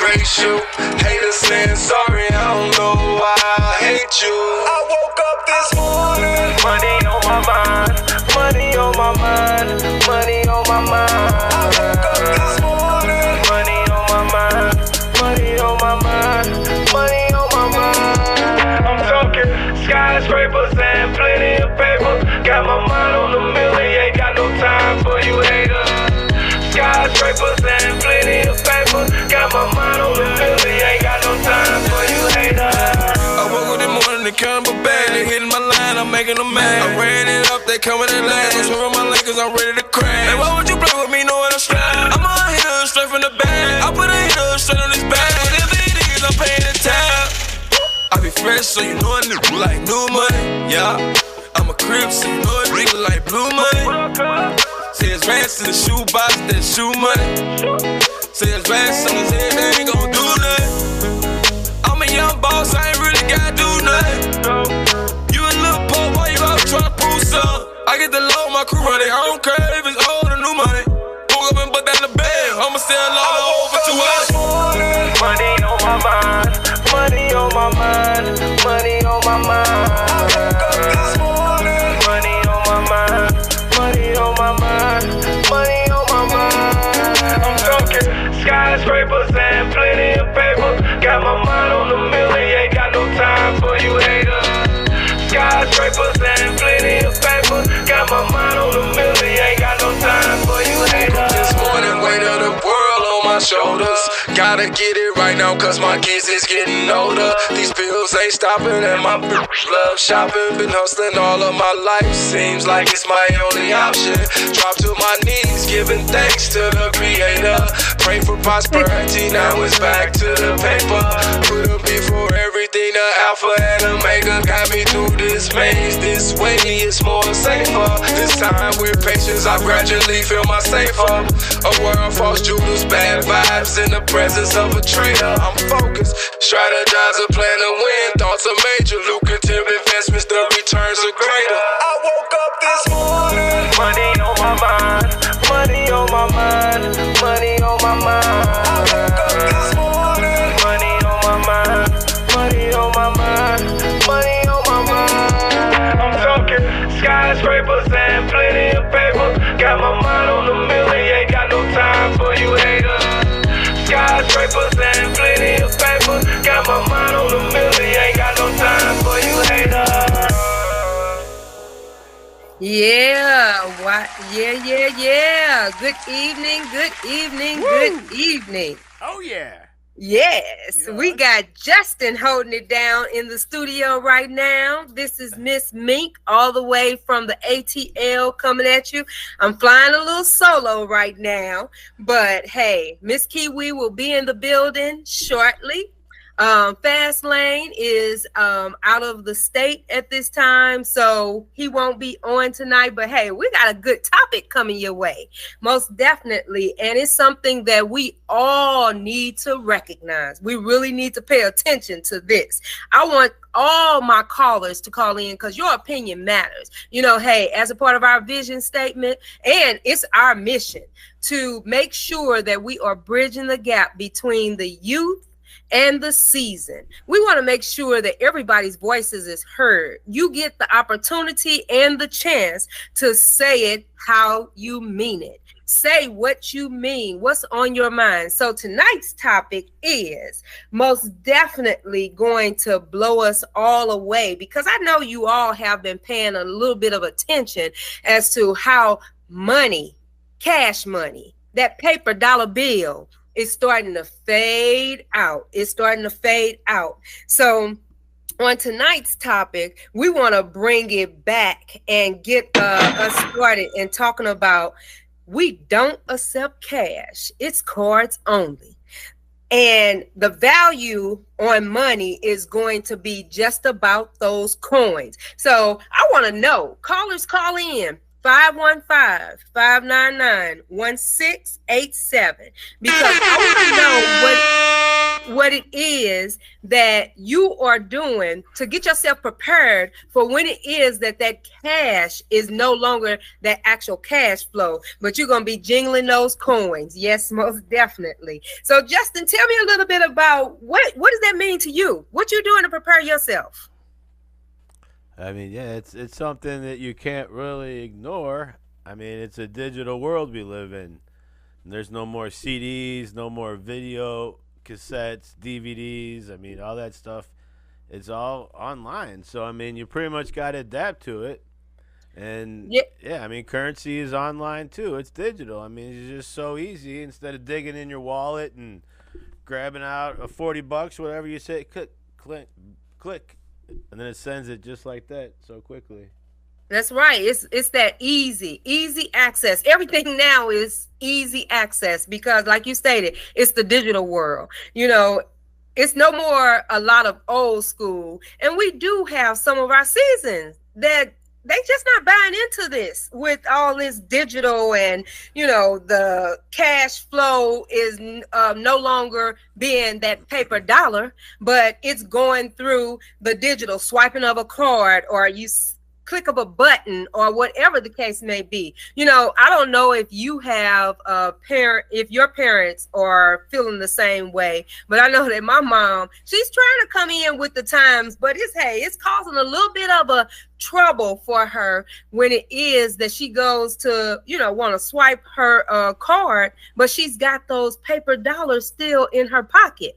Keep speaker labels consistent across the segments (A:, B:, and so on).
A: disgrace you. Haters saying sorry, I don't know why I hate you. I woke up this morning, money on my mind, money on my mind, money on my mind. I woke up this morning, money on my mind, money on my mind, money on my mind. I'm talking skyscrapers and plenty of paper. Got my mind on the million, ain't got no time for you haters. Skyscrapers and plenty of paper. Got my mind on the million, ain't got no time for you haters. I woke up this morning to count my bag. They hitting my line, I'm making them mad. I ran it up, they coming in last. I'm swerving my lane cause I'm ready to crash. Hey, why would you play with me knowing I'm strapped? I'm a hitter straight from the bag. I put a hitter straight on this bag. Whatever it is, I'm paying the tab. I be fresh, so you know a nigga like new money. Yeah, I'm a crib, so you know a nigga like blue money. Say it's rats in the shoebox, that shoe money. Say it's rats on his head, they ain't gon' do nothing. I'm a young boss, I ain't really gotta do nothing. You a little poor, why you out tryna prove something? I get the low, my crew running, I don't care if it's old or new money. Woke up and put down the bed, I'ma stay alone over 2 hours. Money on my mind, money on my mind, money on my mind. I woke up this morning, money on my mind, money on my mind, money on my mind. I'm talking skyscrapers and plenty of paper. Got my mind on the million, ain't got no time for you haters. Skyscrapers and plenty of paper. Got my mind on the million, ain't got no time for you haters. This morning, weight of the world on my shoulders. Gotta get it right now cause my kids is getting older. These bills ain't stopping and my bitch love shopping. Been hustling all of my life, seems like it's my only option. Drop to my knees, giving thanks to the creator. Pray for prosperity, now it's back to the paper. Put a before everything, the alpha and omega. Got me through this maze, this way it's more safer. This time with patience, I gradually feel my safer. A world false Judas, bad vibes in the presence of a traitor. I'm focused, strategize a plan to win. Thoughts are major, lucrative investments, the returns are greater. I woke up this morning, money on my mind, money on my mind, money on my mind. I woke up this morning, money on my mind, money on my mind, money on my mind. I'm talking skyscrapers and plenty of paper. Got my mind on the million, ain't got no time for you haters. Skyscrapers and plenty of paper. Got my mind on the million, ain't got no time for you haters.
B: Yeah, what? Yeah. Good evening,
C: Woo!
B: good evening.
C: Oh, yeah.
B: Yes, we got Justin holding it down in the studio right now. This is Miss Mink all the way from the ATL coming at you. I'm flying a little solo right now, but hey, Miss Kiwi will be in the building shortly. Fast Lane is out of the state at this time, so he won't be on tonight. But hey, we got a good topic coming your way, most definitely, and it's something that we all need to recognize. We really need to pay attention to this. I want all my callers to call in because your opinion matters. You know, hey, as a part of our vision statement, and it's our mission to make sure that we are bridging the gap between the youth and the season. We want to make sure that everybody's voices is heard. You get the opportunity and the chance to say it how you mean it. Say what you mean, what's on your mind. So tonight's topic is most definitely going to blow us all away because I know you all have been paying a little bit of attention as to how money, cash money, that paper dollar bill, it's starting to fade out. So on tonight's topic, we want to bring it back and get us started in talking about we don't accept cash. It's cards only. And the value on money is going to be just about those coins. So I want to know, callers call in. 515-599-1687 because I want to know what it is that you are doing to get yourself prepared for when it is that cash is no longer that actual cash flow, but you're going to be jingling those coins. Yes, most definitely. So Justin, tell me a little bit about what does that mean to you? What you doing to prepare yourself?
C: I mean, yeah, it's something that you can't really ignore. I mean, it's a digital world we live in. There's no more CDs, no more video cassettes, DVDs. I mean, all that stuff. It's all online. So I mean, you pretty much got to adapt to it. And
B: Yeah,
C: yeah, I mean, currency is online too. It's digital. I mean, it's just so easy. Instead of digging in your wallet and grabbing out a 40 bucks, whatever you say, click, click, click, and then it sends it just like that so quickly.
B: that's right. It's that easy access. Everything now is easy access because, like you stated, it's the digital world. It's no more a lot of old school, and we do have some of our seasons that they just not buying into this with all this digital, and the cash flow is no longer being that paper dollar, but it's going through the digital swiping of a card, or click of a button, or whatever the case may be. I don't know if you have if your parents are feeling the same way, but I know that my mom, she's trying to come in with the times, but it's causing a little bit of a trouble for her when it is that she goes to want to swipe her card, but she's got those paper dollars still in her pocket.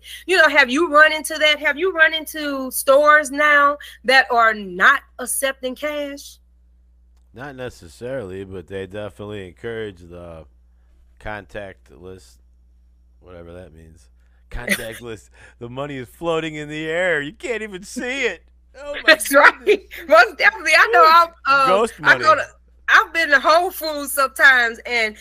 B: Have you run into that? Have you run into stores now that are not accepting cash?
C: Not necessarily, but they definitely encourage the contactless, whatever that means. Contactless. The money is floating in the air. You can't even see it. Oh my
B: That's
C: goodness.
B: right. Most definitely. I know.
C: Ghost money.
B: I've been to Whole Foods sometimes, and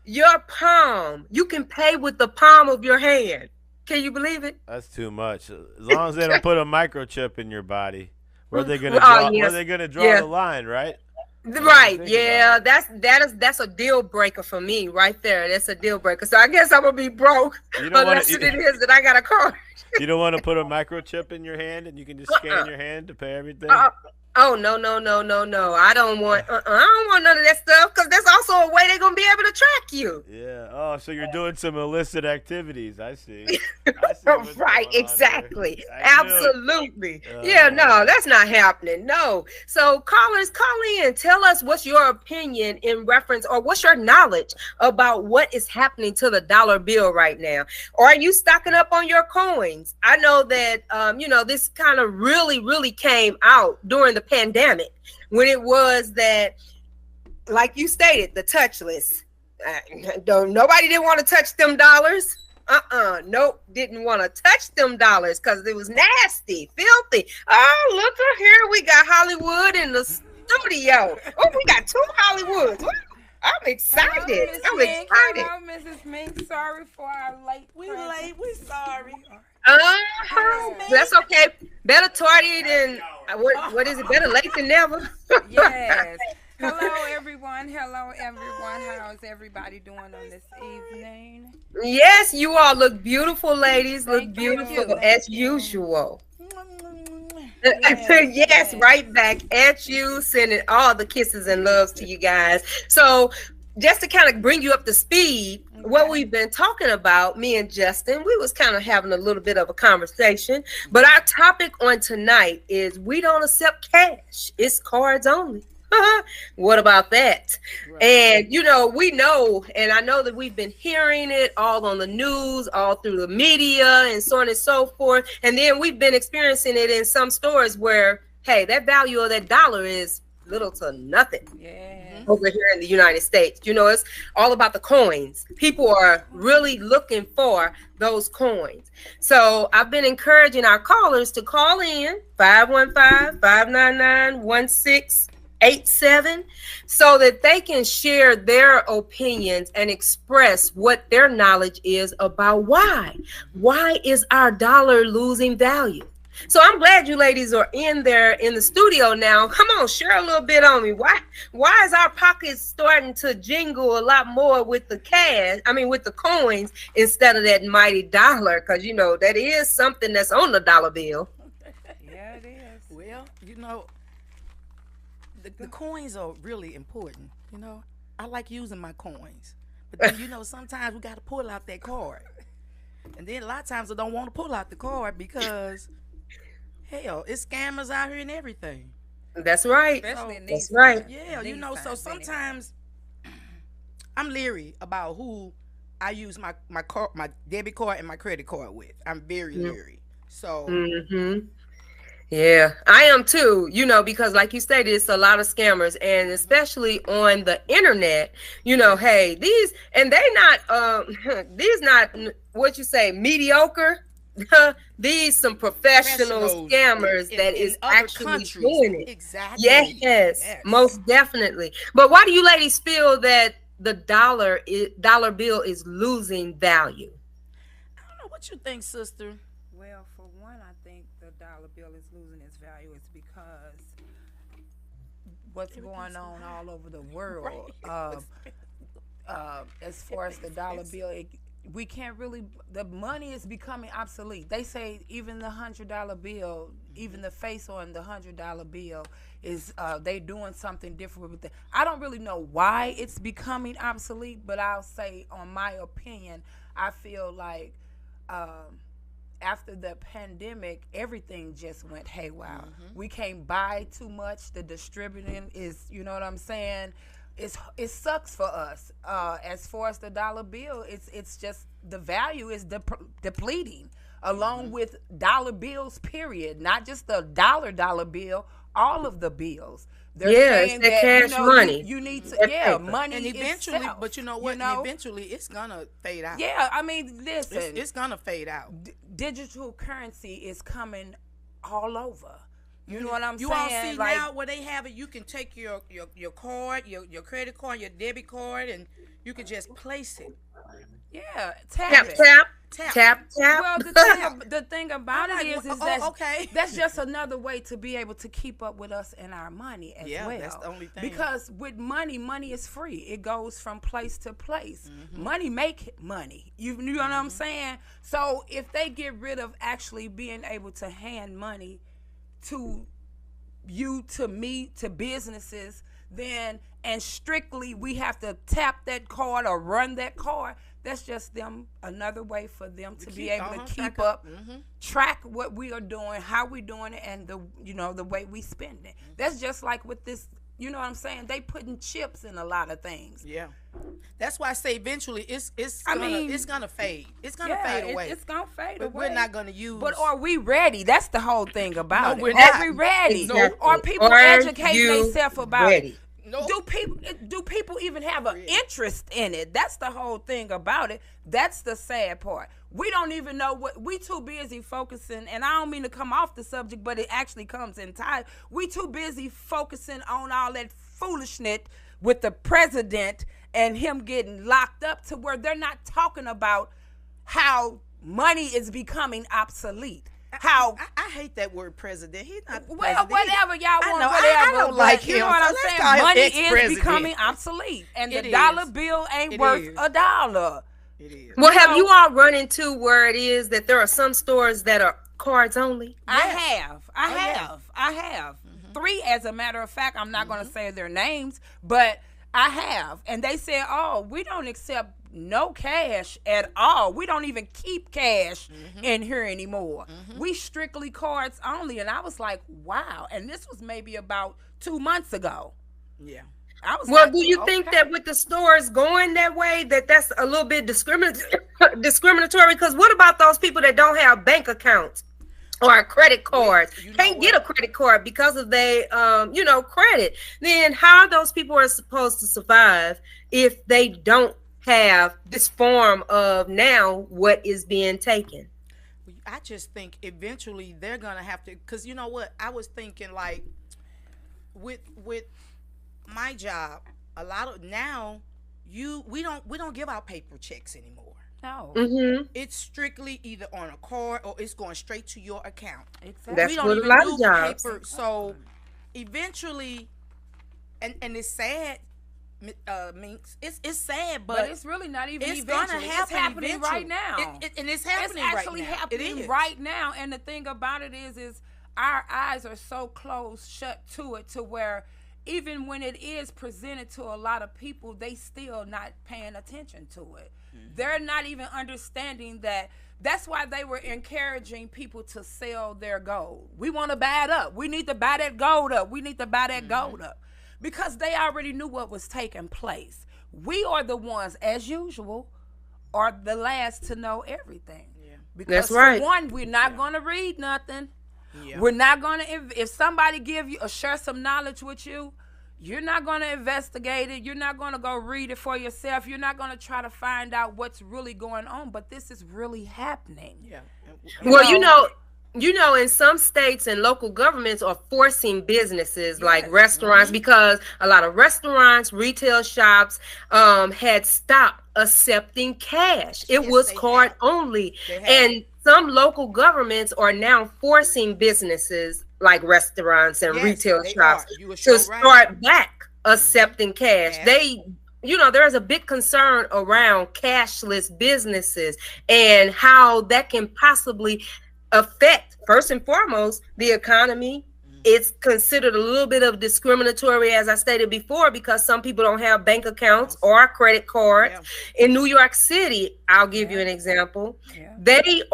B: your palm, you can pay with the palm of your hand. Can you believe it?
C: That's too much. As long as they don't put a microchip in your body, where they gonna
B: Oh,
C: draw?
B: yes.
C: Where they gonna draw
B: Yeah.
C: the line, right?
B: Right.
C: Think
B: Yeah.
C: about
B: That's a deal breaker for me right there. That's a deal breaker. So I guess I'm gonna be broke
C: You don't
B: unless
C: wanna-
B: it is that I got a card.
C: You don't want to put a microchip in your hand and you can just scan your hand to pay everything.
B: Oh, no. I don't want I don't want none of that stuff, because that's also a way they're gonna be able to track you.
C: Yeah. Oh, so you're doing some illicit activities. I see. I see what's
B: Right,
C: going on
B: exactly.
C: there. I knew it.
B: Absolutely. Yeah, no, that's not happening. No. So callers, call in. Tell us what's your opinion in reference, or what's your knowledge about what is happening to the dollar bill right now. Or are you stocking up on your coins? I know that this kind of really came out during the pandemic, when it was that, like you stated, the touchless. Nobody didn't want to touch them dollars. Nope, didn't want to touch them dollars because it was nasty, filthy. Oh, look here, we got Hollywood in the studio. Oh, we got two Hollywoods. Woo, I'm excited. I'm excited.
D: Hello, Mrs. Mink. Sorry for our late.
E: We late. We sorry.
B: That's okay. Better tardy than what is it? Better late than never.
D: Yes. Hello, everyone. How's everybody doing on this evening?
B: Yes, you all look beautiful, ladies. Look
D: Thank
B: beautiful
D: you.
B: as usual.
D: Yes,
B: Yes, right back at you, sending all the kisses and loves to you guys. So, just to kind of bring you up to speed, what we've been talking about, me and Justin, we was kind of having a little bit of a conversation. But our topic on tonight is we don't accept cash. It's cards only. What about that? Right. And we know, and I know that we've been hearing it all on the news, all through the media, and so on and so forth. And then we've been experiencing it in some stores where, hey, that value of that dollar is little to nothing. Over here in the United States. It's all about the coins. People are really looking for those coins. So I've been encouraging our callers to call in 515-599-1687 so that they can share their opinions and express what their knowledge is about why is our dollar losing value. So I'm glad you ladies are in there in the studio now. Come on, share a little bit on me. Why is our pockets starting to jingle a lot more with the cash? I mean, with the coins instead of that mighty dollar? Because that is something that's on the dollar bill.
D: Yeah, it is.
E: Well, the coins are really important. I like using my coins, but then, sometimes we got to pull out that card. And then a lot of times I don't want to pull out the card because, hell, it's scammers out here and everything.
B: That's right.
D: Especially in
B: That's
D: these
B: right.
D: times.
E: Yeah,
D: These
E: so
D: times, anyway.
E: sometimes I'm leery about who I use my debit card and my credit card with. I'm very leery. So
B: Yeah, I am too, because like you stated, it's a lot of scammers, and especially on the internet, hey, they not, these not, what you say, mediocre. These some professional scammers that is actually doing it.
E: Exactly.
B: Yes, most definitely. But why do you ladies feel that the dollar bill is losing value?
E: I don't know what you think, sister.
D: Well, for one, I think the dollar bill is losing its value is because what's going on all over the world. As far as the dollar bill, we can't really. The money is becoming obsolete. They say even the $100 bill, even the face on the $100 bill is they doing something different with it. I don't really know why it's becoming obsolete, but I'll say, on my opinion, I feel like after the pandemic, everything just went haywire. We can't buy too much. The distributing is, you know what I'm saying? It sucks for us. As far as the dollar bill, it's just the value is depleting, along with dollar bills. Period. Not just the dollar bill. All of the bills. They're saying
B: it's
D: that
B: cash money.
D: You need to money.
E: And eventually,
D: itself,
E: but you know what? And eventually, it's gonna fade out.
D: Yeah, I mean, listen,
E: it's gonna fade out.
D: Digital currency is coming all over. You know what I'm saying?
E: You all see now where they have it. You can take your card, your credit card, your debit card, and you can just place it.
D: Yeah,
B: Tap.
D: Well, the thing about it is that
E: okay.
D: That's just another way to be able to keep up with us and our money as well.
E: Yeah, that's the only thing.
D: Because with money is free. It goes from place to place. Money make money. You know what I'm saying? So if they get rid of actually being able to hand money to you, to me, to businesses, then, and strictly we have to tap that card or run that card, that's just another way for them to be able to keep up, track what we are doing, how we doing it, and the way we spend it. That's just like with this, you know what I'm saying? They putting chips in a lot of things.
E: Yeah. That's why I say eventually it's gonna fade. It's gonna fade away.
D: It's gonna fade away.
E: We're not gonna use.
D: But are we ready? That's the whole thing about it.
E: We're not.
D: Are we ready?
B: Exactly.
D: Are people educating themselves about it?
E: No.
D: Do people even have an interest in it? That's the whole thing about it. That's the sad part. We don't even know we too busy focusing, and I don't mean to come off the subject, but it actually comes in time. We too busy focusing on all that foolishness with the president and him getting locked up, to where they're not talking about how money is becoming obsolete. How
E: I hate that word president. He's not
D: well,
E: president.
D: whatever y'all want,
E: know,
D: whatever.
E: I don't like
D: you
E: him,
D: know what
E: so
D: I'm
E: let's
D: saying?
E: call him
D: Money is
E: ex-president.
D: becoming obsolete, and
E: It
D: the dollar
E: is.
D: bill ain't
E: It
D: worth
E: is.
D: $1.
E: It is.
B: Well, have you all run into where it is that there are some stores that are cards only?
D: I have 3, as a matter of fact. I'm not going to say their names, but I have, and they said, "Oh, we don't accept no cash at all. We don't even keep cash in here anymore. We strictly cards only." And I was like, "Wow!" And this was maybe about 2 months ago.
E: Yeah.
D: I was
B: Well,
D: like,
B: do you think that with the stores going that way, that's a little bit discriminatory? Because what about those people that don't have bank accounts or credit cards, can't get a credit card because of their, credit? Then how are those people are supposed to survive if they don't have this form of now what is being taken?
E: I just think eventually they're gonna have to, because you know what, I was thinking like with my job, a lot of now we don't give out paper checks anymore.
D: No.
E: It's strictly either on a card or it's going straight to your account.
D: Exactly.
B: That's
E: We don't
B: what a
E: even
B: lot
E: do
B: of jobs.
E: paper. So eventually, and it's sad, Minx. It's sad,
D: But it's really not even
E: it's
D: eventually.
E: gonna happen.
D: It's happening
E: eventually.
D: right now.
E: And it's happening
D: It's actually
E: right now.
D: happening
E: It is.
D: right now. And the thing about it is our eyes are so closed shut to it, to where even when it is presented to a lot of people, they still not paying attention to it. They're not even understanding that That's why they were encouraging people to sell their gold. We want to buy it up. We need to buy that gold up. We need to buy that gold up. Because they already knew what was taking place. We are the ones, as usual, are the last to know everything. Yeah. Because
B: that's right.
D: For one, we're not going to read nothing. Yeah. We're not going to, if somebody give you or share some knowledge with you, you're not going to investigate it. You're not going to go read it for yourself. You're not going to try to find out what's really going on. But this is really happening. Yeah.
B: Well, you know, in some states and local governments are forcing businesses like restaurants, because a lot of restaurants, retail shops had stopped accepting cash. It was card only. And some local governments are now forcing businesses like restaurants and retail shops to start back accepting cash. They, there's a big concern around cashless businesses and how that can possibly affect, first and foremost, the economy. It's considered a little bit of discriminatory, as I stated before, because some people don't have bank accounts or credit cards. In New York City, I'll give you an example. They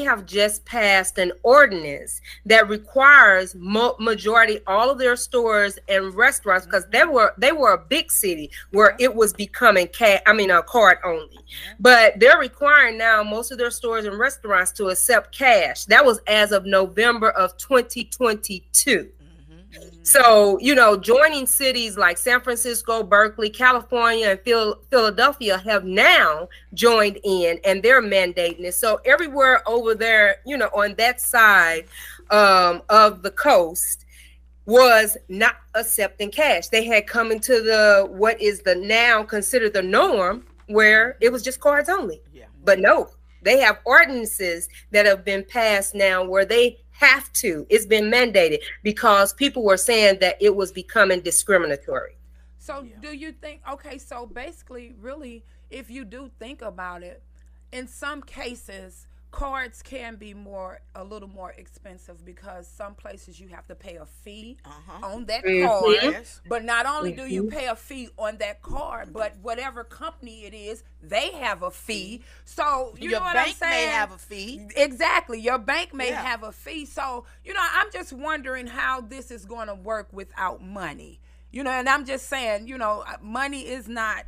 B: have just passed an ordinance that requires majority all of their stores and restaurants, because they were a big city where it was becoming a card only. But they're requiring now most of their stores and restaurants to accept cash. That was as of November of 2022. So, joining cities like San Francisco, Berkeley, California, and Philadelphia have now joined in, and they're mandating it. So everywhere over there, on that side of the coast was not accepting cash. They had come into what is now considered the norm, where it was just cards only. But no, they have ordinances that have been passed now where they have to. It's been mandated because people were saying that it was becoming discriminatory.
D: So do you think, so basically, really, if you do think about it, in some cases, cards can be a little more expensive, because some places you have to pay a fee on that card. But not only do you pay a fee on that card, but whatever company it is, they have a fee. So you know what I'm saying?
E: Your bank may have a fee.
D: Exactly. Your bank may have a fee. So, I'm just wondering how this is going to work without money. And I'm just saying, money is not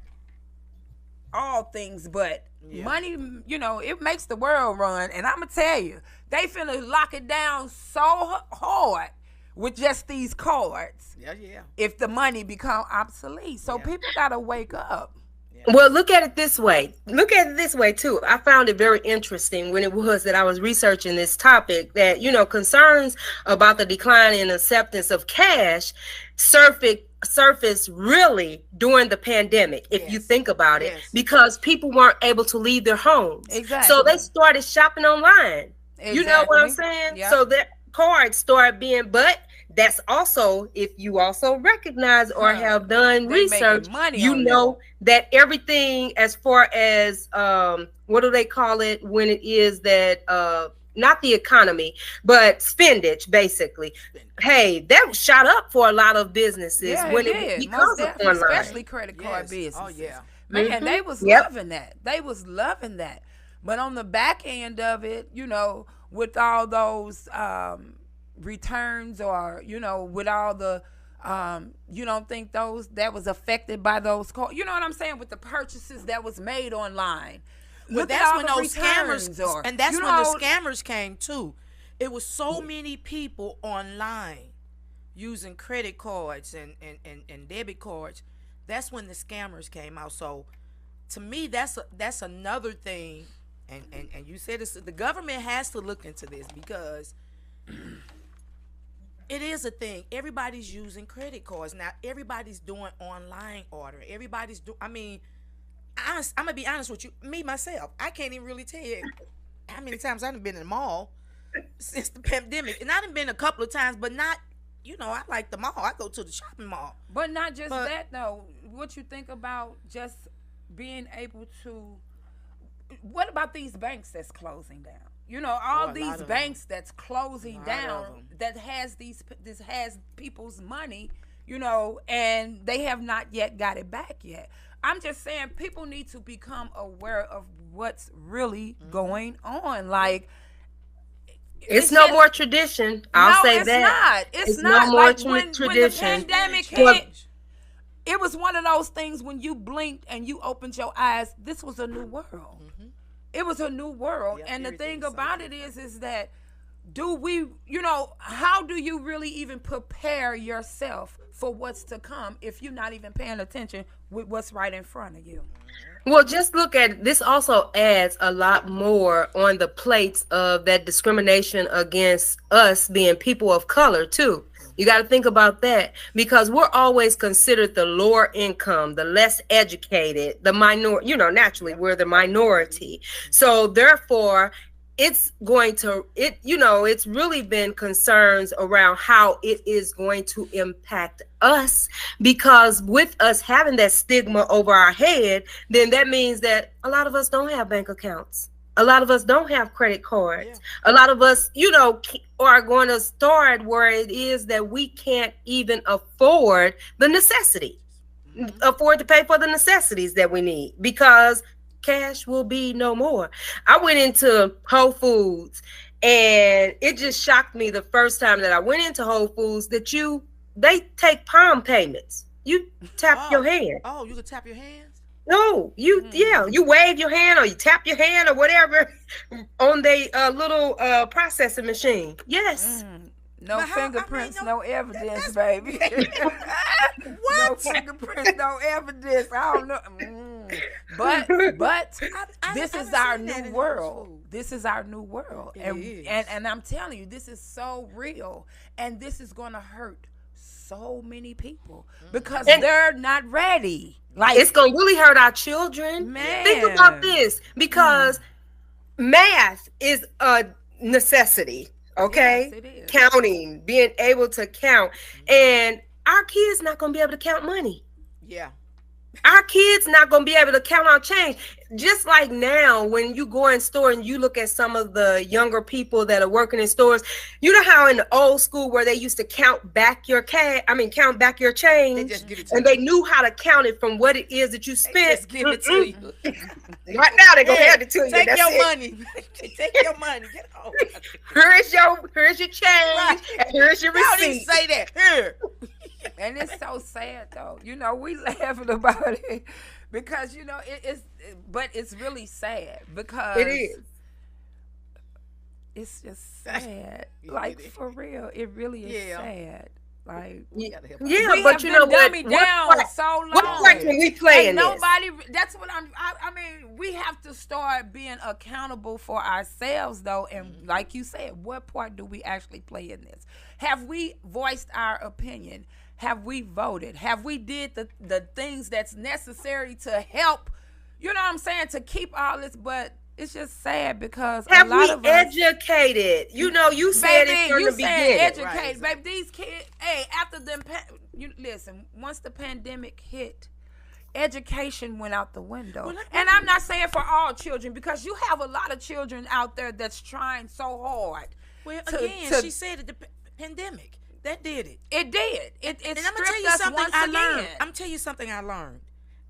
D: all things, but money, it makes the world run. And I'm gonna tell you, they finna lock it down so hard with just these cards. If the money become obsolete, so people gotta wake up.
B: Well, look at it this way. Look at it this way too. I found it very interesting when it was that I was researching this topic, that concerns about the decline in acceptance of cash surfaced really during the pandemic, if you think about it, because people weren't able to leave their homes. So they started shopping online. You know what I'm saying? So that cards started being, but that's also, if you also recognize or have done research, that everything as far as what do they call it when it is that not the economy, but spendage, basically. Hey, that shot up for a lot of businesses when it because of online,
D: especially credit card businesses. Man, they was loving that. They was loving that. But on the back end of it, with all those returns, or with all the you don't think that was affected by those calls? You know what I'm saying? With the purchases that was made online.
E: But that's when those scammers, and that's when the scammers came too. It was so many people online using credit cards and debit cards. That's when the scammers came out. So to me, that's another thing. And you said this, the government has to look into this, because it is a thing. Everybody's using credit cards now. Everybody's doing online ordering. Everybody's doing. I'm gonna be honest with you. Me myself, I can't even really tell you how many times I've been in the mall since the pandemic, and I've been a couple of times, but not. I like the mall. I go to the shopping mall.
D: But not just that though. What you think about just being able to? What about these banks that's closing down? All these banks that's closing down that has this has people's money, and they have not yet got it back yet. I'm just saying people need to become aware of what's really going on. Like,
B: it's no more tradition. I'll say that.
D: It's not.
B: No more
D: like when the
B: tradition.
D: pandemic hit, it was one of those things when you blinked and you opened your eyes, this was a new world. It was a new world. And the thing about it is that do we, how do you really even prepare yourself for what's to come if you're not even paying attention with what's right in front of you?
B: Well, just look at this. Also adds a lot more on the plates of that discrimination against us being people of color too. You got to think about that, because we're always considered the lower income, the less educated, the minority, naturally we're the minority. So therefore, it's really been concerns around how it is going to impact us, because with us having that stigma over our head, then that means that a lot of us don't have bank accounts. A lot of us don't have credit cards. Yeah. A lot of us, are going to start where it is that we can't even afford the necessity, afford to pay for the necessities that we need, because cash will be no more. I went into Whole Foods and it just shocked me the first time that I went into Whole Foods that they take palm payments. You tap your hand.
E: Oh, you can tap your hands?
B: No, you wave your hand or you tap your hand or whatever on the little processing machine. Yes.
D: No fingerprints, no evidence, baby. What? No fingerprints, no evidence. I don't know. But this is our new world. This is our new world. And I'm telling you, this is so real. And this is going to hurt so many people because they're not ready. Like,
B: it's going to really hurt our children.
D: Man.
B: Think about this, because math is a necessity. Okay,
D: yes,
B: counting, being able to count, and our kids not gonna be able to count money.
E: Yeah,
B: our kids not gonna be able to count our change. Just like now, when you go in store and you look at some of the younger people that are working in stores, you know how in the old school where they used to count back your count back your change,
E: they just give it to
B: and
E: you.
B: They knew how to count it from what it is that you spent.
E: They just give it to you.
B: Right now they're gonna hand it to you.
E: Take
B: That's
E: your
B: it.
E: money. Take your money. Get home.
B: Here's your change,
E: Right.
B: and here's your
E: Y'all didn't
B: receipt.
E: say that. Here.
D: And it's so sad though. We laughing about it because but it's really sad because
B: It is.
D: It's just sad. Like, for real, it really is sad. Like,
B: Yeah,
D: we
B: but
D: have
B: you know
D: been
B: what?
D: dummied down so long.
B: What part can we play in
D: and
B: this?
D: nobody. That's what I mean, we have to start being accountable for ourselves, though. And like you said, what part do we actually play in this? Have we voiced our opinion? Have we voted? Have we did the things that's necessary to help? You know what I'm saying? To keep all this, but it's just sad because
B: have
D: a lot
B: we
D: of us,
B: educated? You said it from the beginning.
D: educate,
E: Right.
D: baby. These kids, after them, listen. Once the pandemic hit, education went out the window. And I'm not saying for all children, because you have a lot of children out there that's trying so hard.
E: Well, she said it, the pandemic that did it.
D: It did. It
E: And I'm gonna
D: stripped
E: tell you
D: us
E: something
D: once
E: I
D: again.
E: learned. I'm gonna tell you something I learned,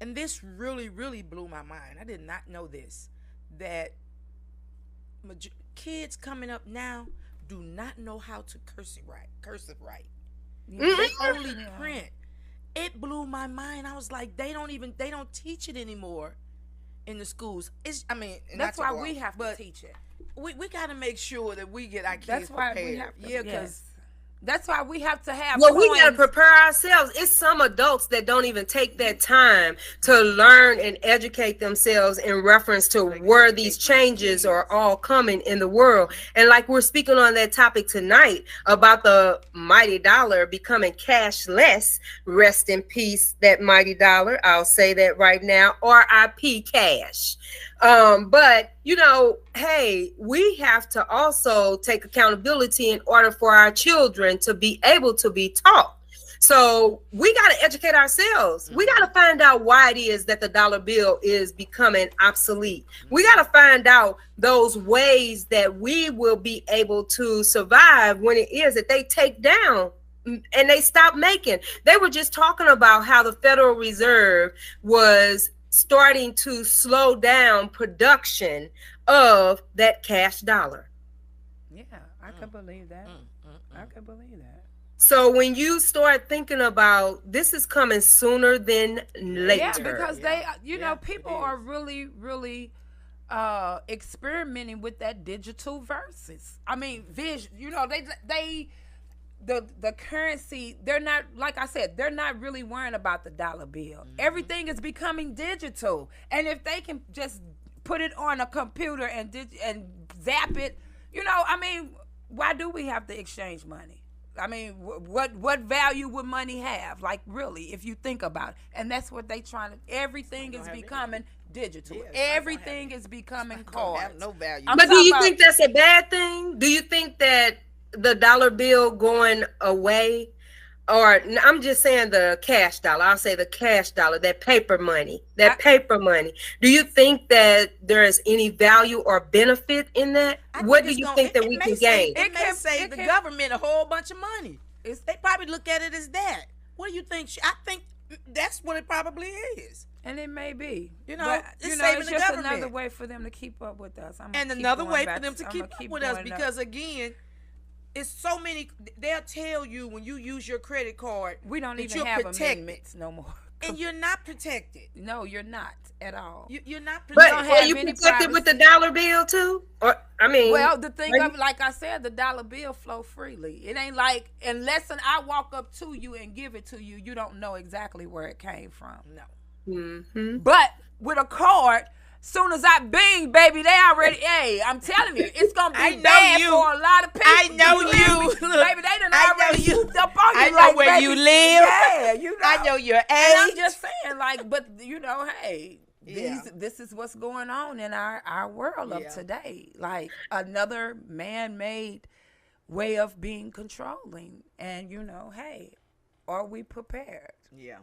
E: and this really, really blew my mind. I did not know this. That kids coming up now do not know how to cursive write. They only print. It blew my mind. I was like, they don't teach it anymore in the schools.
D: That's why we have to teach it.
E: We got to make sure that we get our kids
D: That's why
E: prepared.
D: we have to.
E: Yeah, because
D: that's why we have to have.
B: Well, we got to
D: coins.
B: prepare ourselves. It's some adults that don't even take that time to learn and educate themselves in reference to where these changes are all coming in the world. And like we're speaking on that topic tonight about the mighty dollar becoming cashless. Rest in peace, that mighty dollar. I'll say that right now. RIP cash. But hey, we have to also take accountability in order for our children to be able to be taught. So we got to educate ourselves. We got to find out why it is that the dollar bill is becoming obsolete. We got to find out those ways that we will be able to survive when it is that they take down and they stop making. They were just talking about how the Federal Reserve was starting to slow down production of that cash dollar.
D: Yeah, I could believe that. I could believe that.
B: So when you start thinking about this is coming sooner than later.
D: Yeah, because they, people are really, really experimenting with that digital versus. I mean, vision. The currency, they're not, like I said, they're not really worrying about the dollar bill. Everything is becoming digital, and if they can just put it on a computer and zap it, I mean, why do we have to exchange money? I mean, what value would money have? Like, really, if you think about it. And that's what they trying to. Everything is becoming digital. Everything is becoming cards.
E: No value.
B: But do you think that's a bad thing? Do you think that the dollar bill going away, or I'm just saying the cash dollar, I'll say the cash dollar, that paper money, do you think that there is any value or benefit in that? What do you think that we can gain?
E: It may save the government a whole bunch of money. They probably look at it as that. What do you think? I think that's what it probably is.
D: And it may be.
E: It's
D: it's
E: saving the
D: just
E: government.
D: another way for them to keep up with us.
E: And another way for them to keep up with us, because again, it's so many. They'll tell you when you use your credit card,
D: we don't even
E: you're
D: have
E: protected.
D: amendments no more.
E: And you're not protected.
D: No, you're not at all.
E: You're not
B: But
E: protected.
B: are you protected with the dollar bill too? Or
D: well, the thing of, like I said, the dollar bill flow freely. It ain't like, unless I walk up to you and give it to you, you don't know exactly where it came from.
E: No.
B: Mm-hmm.
D: But with a card, soon as I bing, baby, they already, hey, I'm telling you, it's going to be bad for a lot of people.
E: I know you.
D: Baby, they done already swooped up on you.
E: I know where you live.
D: Yeah,
E: I know your age.
D: And I'm just saying, like, but, hey, this is what's going on in our world of today. Like, another man-made way of being controlling. And, hey, are we prepared?
E: Yeah.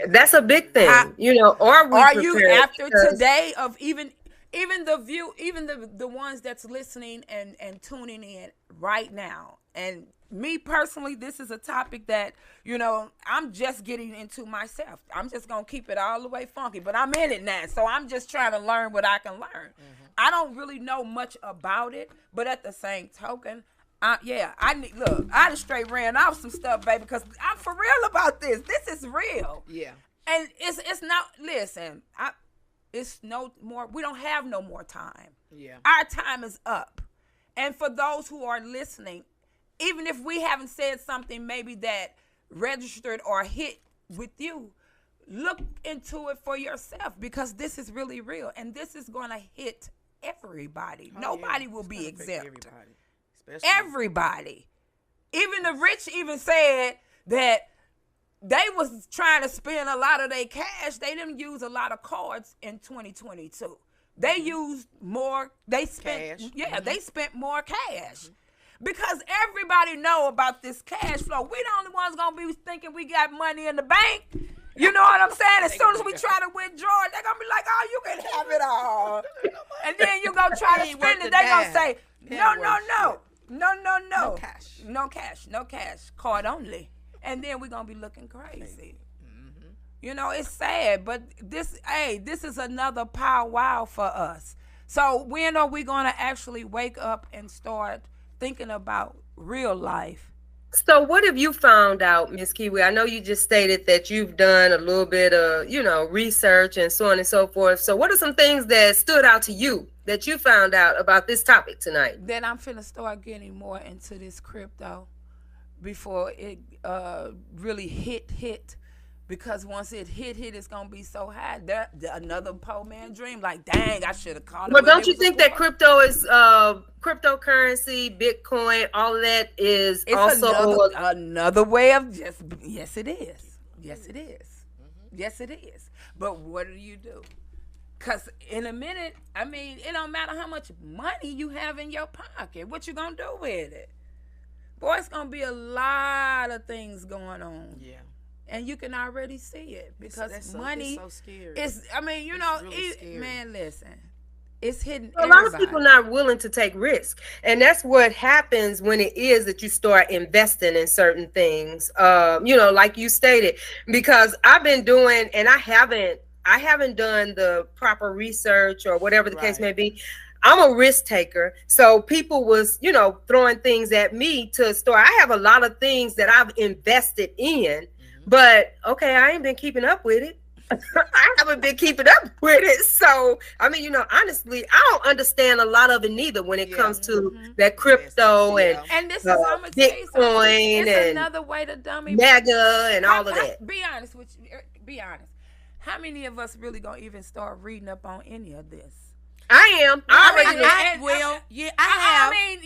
B: That's a big thing, are
D: you after today of even the ones that's listening and tuning in right now? And me personally, this is a topic that, I'm just getting into myself. I'm just going to keep it all the way funky, but I'm in it now. So I'm just trying to learn what I can learn. I don't really know much about it, but at the same token, I done straight ran off some stuff, baby, because I'm for real about this. This is real.
E: Yeah.
D: And it's not, listen, it's no more, we don't have no more time.
E: Yeah.
D: Our time is up. And for those who are listening, even if we haven't said something maybe that registered or hit with you, look into it for yourself, because this is really real. And this is going to hit everybody. Nobody will be exempt. Everybody. Even the rich even said that they was trying to spend a lot of their cash. They didn't use a lot of cards in 2022. They used more. They spent
E: cash.
D: They spent more cash. Because everybody know about this cash flow. We the only ones gonna be thinking we got money in the bank. You know what I'm saying? As soon as we try to withdraw it, they're gonna be like, "Oh, you can have it all." And then you gonna try to spend it. They gonna say, "No. No cash. No cash. Card only." And then we're gonna be looking crazy. It's sad, but this is another powwow for us. So when are we gonna actually wake up and start thinking about real life?
B: So what have you found out, Ms. Kiwi? I know you just stated that you've done a little bit of, research and so on and so forth. So what are some things that stood out to you that you found out about this topic tonight?
D: Then I'm finna start getting more into this crypto before it really hit. Because once it hit, it's gonna be so high. Another poor man dream. Like, dang, I should have called it.
B: But don't you think that crypto is cryptocurrency, Bitcoin, all of that is also
D: another way of just? Yes, it is. Yes, it is. Yes, it is. But what do you do? Because in a minute, I mean, it don't matter how much money you have in your pocket. What you gonna do with it? Boy, it's gonna be a lot of things going on.
E: Yeah.
D: And you can already see it, because money
E: is so scary.
D: It's really man, listen, it's hitting
B: a lot of people not willing to take risk, and that's what happens when it is that you start investing in certain things. Like you stated, because I've been doing, and I I haven't done the proper research or whatever the case may be. I'm a risk taker. So people was, throwing things at me to store. I have a lot of things that I've invested in, but okay, I ain't been keeping up with it. I haven't been keeping up with it. So, I mean, honestly, I don't understand a lot of it neither when it comes to that crypto
D: and this is I'm gonna
B: Bitcoin
D: it's
B: and
D: another way to dummy
B: mega and all of that.
D: Be honest with you. Be honest. How many of us really gonna even start reading up on any of this?
B: I am.
E: I have.
D: I mean,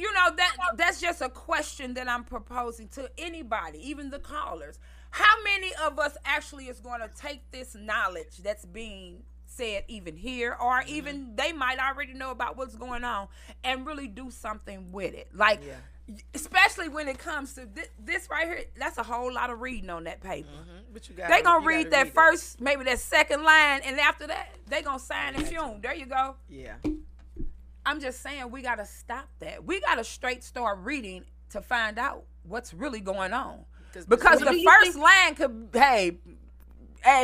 D: that's just a question that I'm proposing to anybody, even the callers. How many of us actually is going to take this knowledge that's being said even here, or even they might already know about what's going on, and really do something with it? Like, especially when it comes to this right here, that's a whole lot of reading on that paper.
E: But
D: they going to read that first, maybe that second line, and after that, they going to sign and fume. There you go.
E: Yeah.
D: I'm just saying, we got to stop that. We got to straight start reading to find out what's really going on. Because the first line could, hey.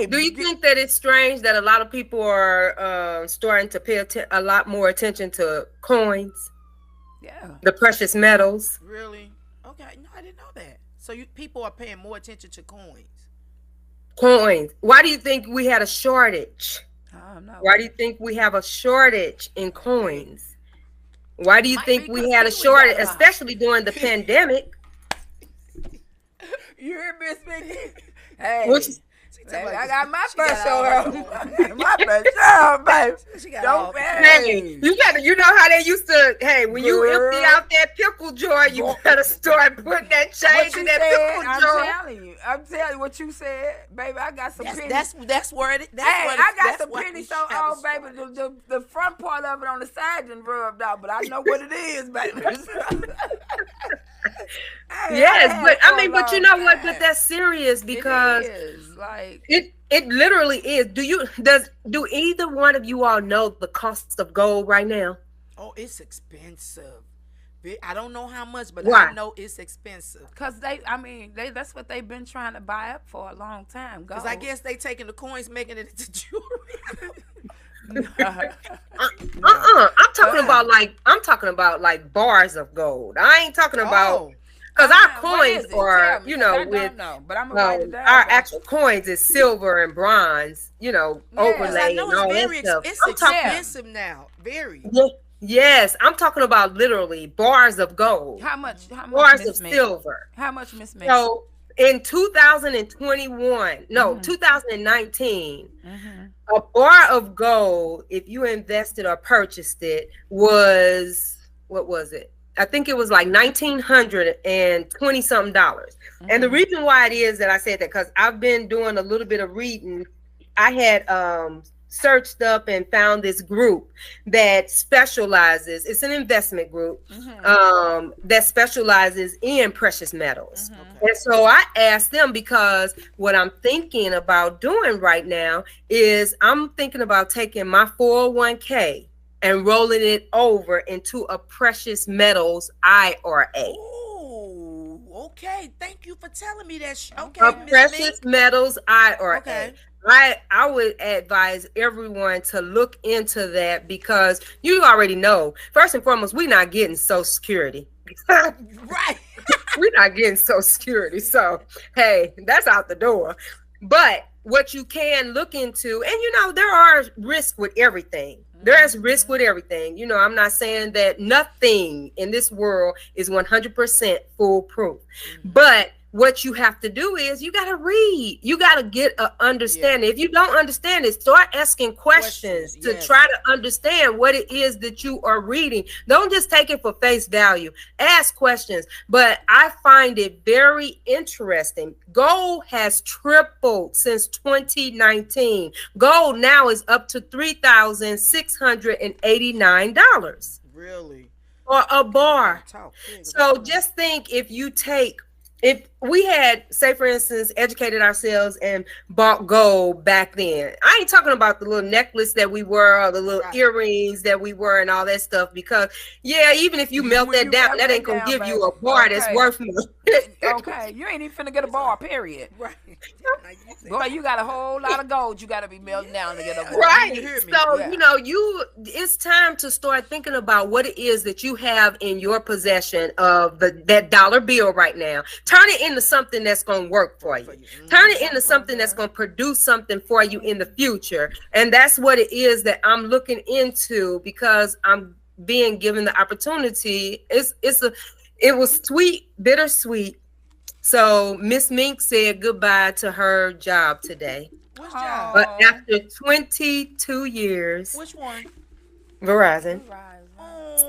B: Do you think that it's strange that a lot of people are starting to pay a lot more attention to coins?
D: Yeah.
B: The precious metals.
E: Really? Okay. No, I didn't know that. So people are paying more attention to coins.
B: Coins. Why do you think we had a shortage?
D: I don't know.
B: Why do you think we have a shortage in coins? Why do you think we had a shortage, especially during the pandemic?
D: You hear Miss Mickey? Hey,
E: I
D: got my first show on. My first show, baby. Don't pay.
B: You know how they used to, when you empty out that pickle jar, you better start putting that change in that pickle jar.
D: I'm telling you what you said, baby. I got some pennies.
E: That's where it is.
D: I got some pennies so old, baby. The front part of it on the side didn't rubbed out, but I know what it is, baby.
B: Yes, but I mean, but you know what? But that's serious because it literally is. Do either one of you all know the cost of gold right now?
E: Oh, it's expensive. I don't know how much, but
B: Why?
E: I know it's expensive.
D: Cause that's what they've been trying to buy up for a long time.
E: Because I guess they taking the coins, making it into jewelry.
B: I'm talking about like bars of gold. I ain't talking about because our coins are,
D: but I'm gonna write it down.
B: Our actual coins is silver and bronze, overlay and all that stuff.
E: It's expensive now. Very.
B: Yes, I'm talking about literally bars of gold.
D: How much
B: bars of silver.
D: How much, Miss May?
B: So in 2019, a bar of gold, if you invested or purchased it, was, what was it? I think it was like $1,920 something. And the reason why it is that I said that, because I've been doing a little bit of reading. I had searched up and found this group that specializes, it's an investment group that specializes in precious metals. And so I asked them, because what I'm thinking about doing right now is I'm thinking about taking my 401k and rolling it over into a precious metals IRA.
E: Oh, okay. Thank you for telling me that. Okay,
B: a precious metals IRA.
E: Okay.
B: I would advise everyone to look into that, because you already know, first and foremost, we're not getting Social Security.
E: Right.
B: We're not getting Social Security. So, hey, that's out the door. But what you can look into, and there are risks with everything. There's risk with everything. I'm not saying that nothing in this world is 100% foolproof. But what you have to do is you got to read. You got to get an understanding. If you don't understand it, start asking questions to try to understand what it is that you are reading. Don't just take it for face value. Ask questions. But I find it very interesting. Gold has tripled since 2019. Gold now is up to $3,689.
E: Really?
B: For a bar. So just think, if you take if we had, say for instance, educated ourselves and bought gold back then, I ain't talking about the little necklace that we wore or the little earrings that we wore and all that stuff, because even if you melt that down, that ain't gonna give you a bar that's worth more.
D: Okay, you ain't even finna get a bar, period.
E: Right.
D: Boy, you got a whole lot of gold you got to be melting down to get a bar.
B: Right. So, it's time to start thinking about what it is that you have in your possession of that dollar bill right now. Turn it into something that's going to work for you. Turn it into something that's going to produce something for you in the future. And that's what it is that I'm looking into, because I'm being given the opportunity. It was sweet, bittersweet. So Miss Mink said goodbye to her job today.
E: Which job?
B: But after 22 years.
E: Which one?
B: Verizon.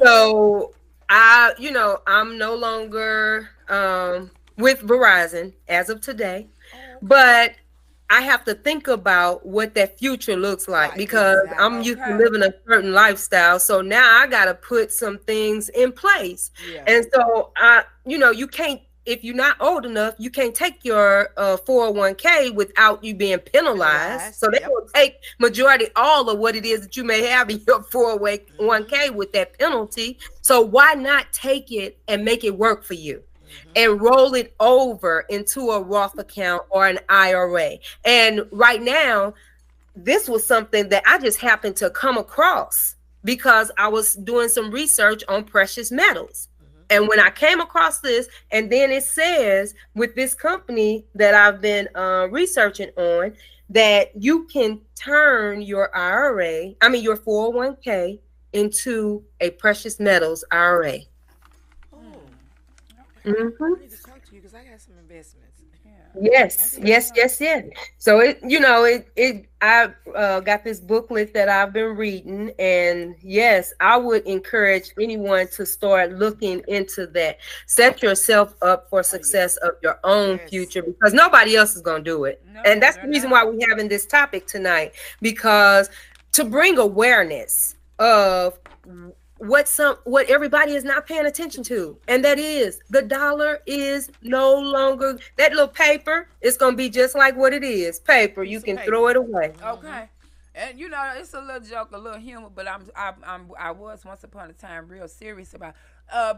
B: So I'm no longer with Verizon as of today. But I have to think about what that future looks like, because I'm used to living a certain lifestyle. So now I got to put some things in place. Yeah. And so, you can't, if you're not old enough, you can't take your 401k without you being penalized. So they will take majority all of what it is that you may have in your 401k with that penalty. So why not take it and make it work for you? And roll it over into a Roth account or an IRA. And right now, this was something that I just happened to come across because I was doing some research on precious metals. And when I came across this, and then it says with this company that I've been researching on, that you can turn your your 401k into a precious metals IRA.
E: I need to talk to you because I got some investments.
B: Yes. So I got this booklet that I've been reading, and yes, I would encourage anyone to start looking into that. Set yourself up for success of your own future, because nobody else is going to do it. And that's the reason why we're having this topic tonight, to bring awareness of what everybody is not paying attention to, and that is the dollar is no longer that little paper. It's gonna be just like what it is, paper. You can throw it away.
D: Okay, and it's a little joke, a little humor, but I was once upon a time real serious about.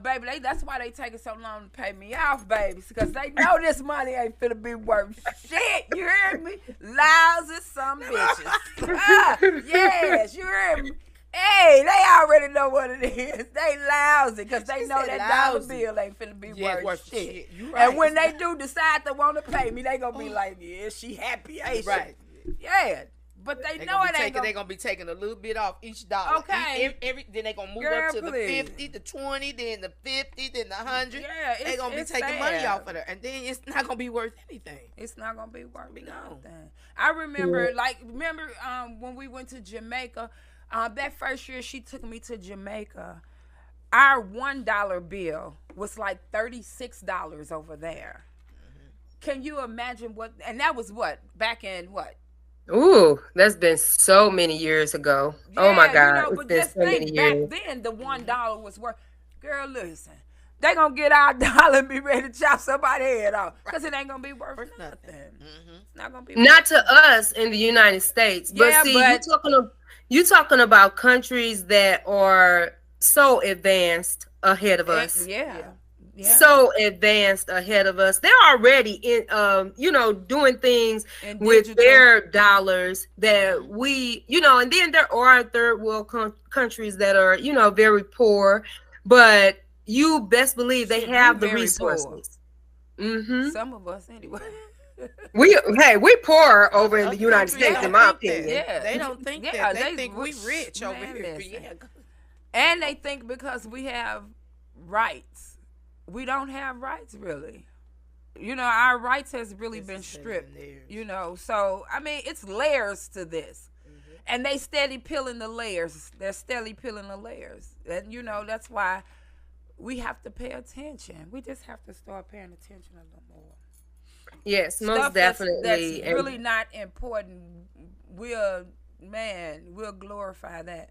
D: Baby, that's why they taking so long to pay me off, baby, because they know this money ain't finna be worth shit. You hear me? Lousy some bitches. Yes, you hear me? Hey, they already know what it is. They lousy because they know that dollar bill ain't finna be worth shit. Right. And when they do decide to want to pay me, they gonna be like, yeah, she happy, ain't she? Yeah. But they know it ain't
E: they're gonna be taking a little bit off each dollar.
D: Okay.
E: Then they gonna move up to the 50, the 20, then the 50, then the 100. Yeah, they gonna be taking money off of her, and then it's not gonna be worth anything.
D: It's not gonna be worth anything. I remember, when we went to Jamaica. That first year she took me to Jamaica, our $1 bill was like $36 over there. Can you imagine what? And that was back in what?
B: Ooh, that's been so many years ago. Yeah, oh my God, it's been so many years.
D: Back then, the $1 was worth. Girl, listen, they gonna get our dollar and be ready to chop somebody's head off because it ain't gonna be worth nothing. It's not gonna be.
B: Not to us in the United States, but you're talking about countries that are so advanced ahead of us.
D: Yeah.
B: So advanced ahead of us. They're already in, doing things with their dollars that we, and then there are third world countries that are, very poor, but you best believe they have the resources.
D: Some of us anyway.
B: We poor over in the United States, in my opinion.
E: Yeah, they don't think that. They think we rich over here. Yeah.
D: And they think because we have rights, we don't have rights really. Our rights has really been stripped. So I mean, it's layers to this, and they steady peeling the layers. They're steady peeling the layers, and that's why we have to pay attention. We just have to start paying attention a little more.
B: Yes, most definitely.
D: That's really not important. We'll glorify that.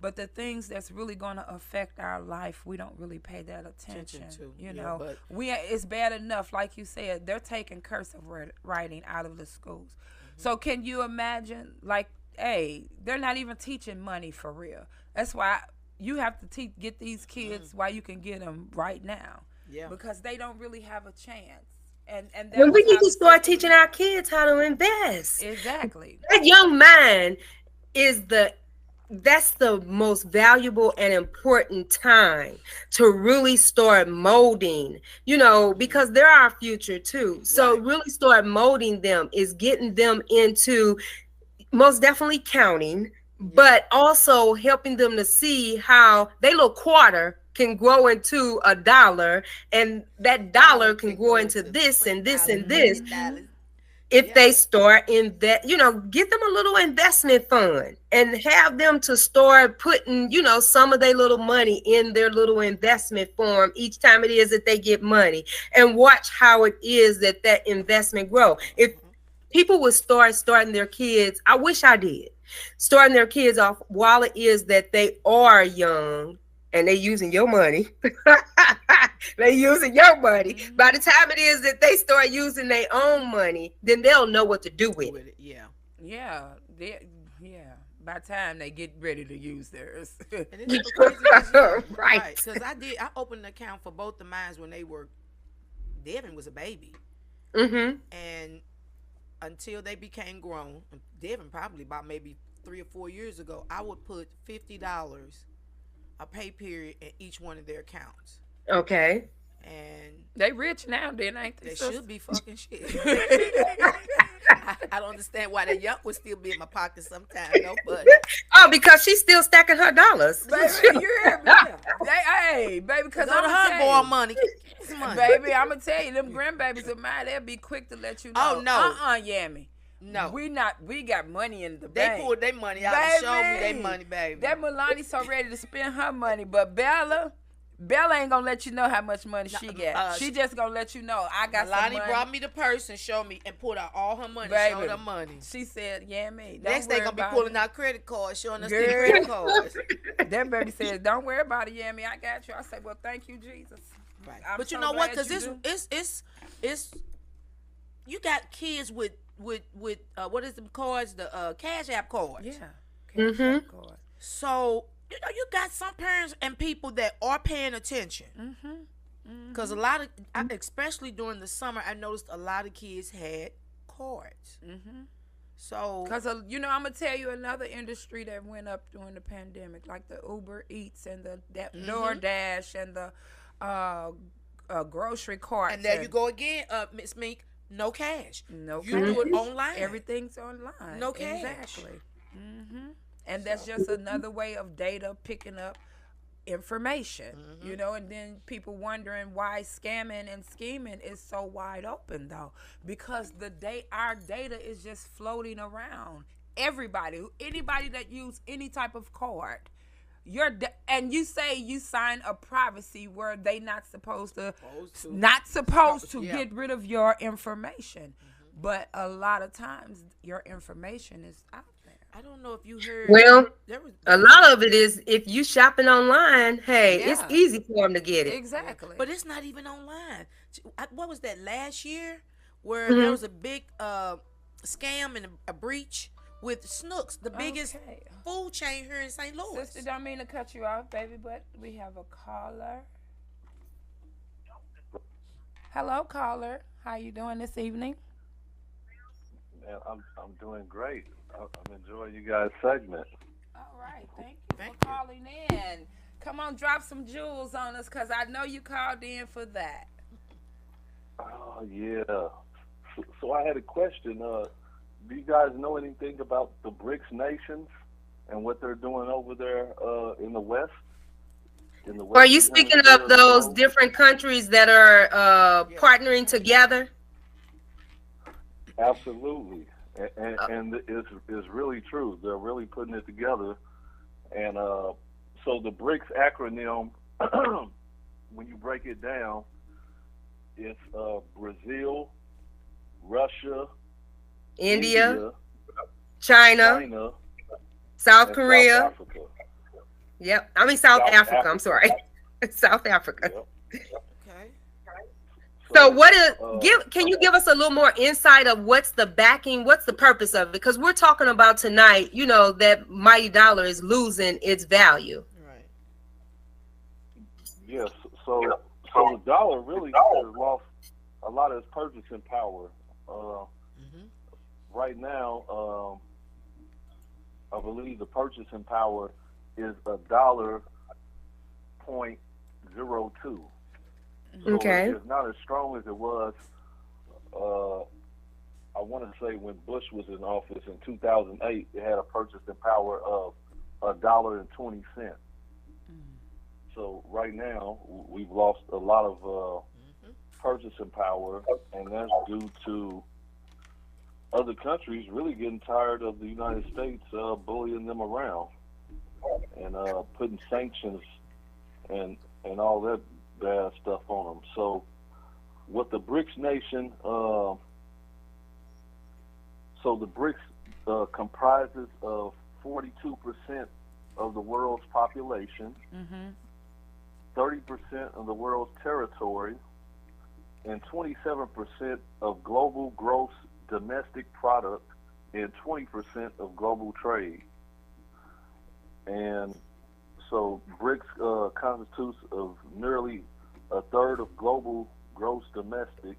D: But the things that's really going to affect our life, we don't really pay that attention
E: to.
D: You know, but it's bad enough, like you said, they're taking cursive writing out of the schools. So can you imagine, like, hey, they're not even teaching money for real. That's why you have to get these kids while you can get them right now. Yeah. Because they don't really have a chance. And
B: when we need to start teaching our kids how to invest.
D: Exactly.
B: That young mind that's the most valuable and important time to really start molding, you know, because they're our future too. So really start molding them is getting them into most definitely counting, but also helping them to see how they little quarter can grow into $1, and that dollar can grow into this and this and this. If they start in that, you know, get them a little investment fund and have them to start putting, you know, some of their little money in their little investment form each time it is that they get money, and watch how it is that investment grow. If people would starting their kids, I wish I did, starting their kids off while it is that they are young and they using your money. They using your money. By the time it is that they start using their own money, then they'll know what to do with it.
D: Yeah. By the time they get ready to use theirs.
E: And it's crazy,
B: right.
E: Because I opened an account for both of mine when Devin was a baby. And until they became grown, Devin probably about maybe 3 or 4 years ago, I would put $50 a pay period in each one of their accounts.
B: Okay.
E: And
D: they rich now, then, ain't they?
E: They should be fucking shit. I don't understand why the young would still be in my pocket sometimes, no, but
B: because she's still stacking her dollars.
D: Baby, you hear me? Hey, baby, because I'm
E: her borrow money.
D: Baby, I'm gonna tell you, them grandbabies of mine, they'll be quick to let you know.
E: Oh no,
D: Yammy.
E: No,
D: we got money in the bank.
E: They pulled their money out and showed me their money, baby.
D: That Milani so ready to spend her money, but Bella ain't gonna let you know how much money she got. She just gonna let you know I got some money.
E: Milani brought me the purse and showed me and pulled out all her money,
D: baby,
E: showed her money.
D: She said, "Yeah, me."
E: Next they gonna be pulling out credit cards, showing us the credit cards.
D: That baby says, "Don't worry about it, yeah, me. I got you." I said, "Well, thank you, Jesus."
E: Right. But you know what? Because it's you got kids with what is them cards? The Cash App cards.
D: Yeah. Cash App cards.
E: So you know you got some parents and people that are paying attention. Because a lot of, especially during the summer, I noticed a lot of kids had cards. So,
D: because you know, I'm gonna tell you another industry that went up during the pandemic, like the Uber Eats and the DoorDash and the grocery carts.
E: And there you go again, Miss Meek. No cash.
D: No cash.
E: You do it online.
D: Everything's online.
E: No cash.
D: Exactly. And that's just another way of data picking up information, you know, and then people wondering why scamming and scheming is so wide open, though, because our data is just floating around. Anybody that use any type of card, and you say you sign a privacy where they not supposed to get rid of your information, but a lot of times your information is out there.
E: I don't know if you heard.
B: Well, a lot of it is if you shopping online. Hey, it's easy for them to get it.
D: Exactly.
E: But it's not even online. What was that last year where there was a big scam and a breach with Snooks, the biggest food chain here in St. Louis.
D: Sister, don't mean to cut you off, baby, but we have a caller. Hello, caller. How you doing this evening?
F: Man, I'm doing great. I'm enjoying you guys' segment.
D: All right, thank you for calling in. Come on, drop some jewels on us, because I know you called in for that.
F: Oh, yeah. So I had a question. Do you guys know anything about the BRICS nations and what they're doing over there in the West?
B: Are you speaking of those different countries that are partnering together?
F: Absolutely. And it's really true. They're really putting it together. And so the BRICS acronym, when you break it down, it's Brazil, Russia,
B: India, China, South Korea.
F: South Africa.
B: Yep. I mean South Africa.
F: Africa.
B: I'm sorry. South Africa.
F: Yep.
E: Okay.
B: So what is can you give us a little more insight of what's the backing, what's the purpose of it? Because we're talking about tonight, you know, that mighty dollar is losing its value.
E: Right.
F: Yes. So the dollar really has lost a lot of its purchasing power. Right now, I believe the purchasing power is $1.02. So
B: Okay.
F: it's not as strong as it was. I want to say when Bush was in office in 2008, it had a purchasing power of $1.20. So right now, we've lost a lot of purchasing power, and that's due to other countries really getting tired of the United States bullying them around and putting sanctions and all that bad stuff on them. So what the BRICS nation, so the BRICS comprises of 42% of the world's population, 30% of the world's territory, and 27% of global gross domestic product, and 20% of global trade. And so BRICS constitutes of nearly a third of global gross domestic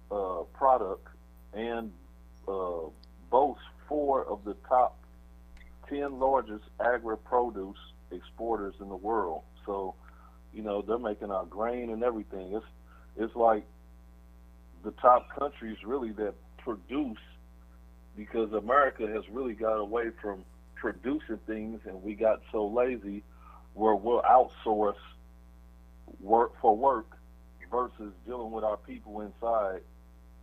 F: product, and boasts 4 of the top 10 largest agri-produce exporters in the world. So, you know, they're making our grain and everything. It's like the top countries really that produce, because America has really got away from producing things, and we got so lazy where we'll outsource work versus dealing with our people inside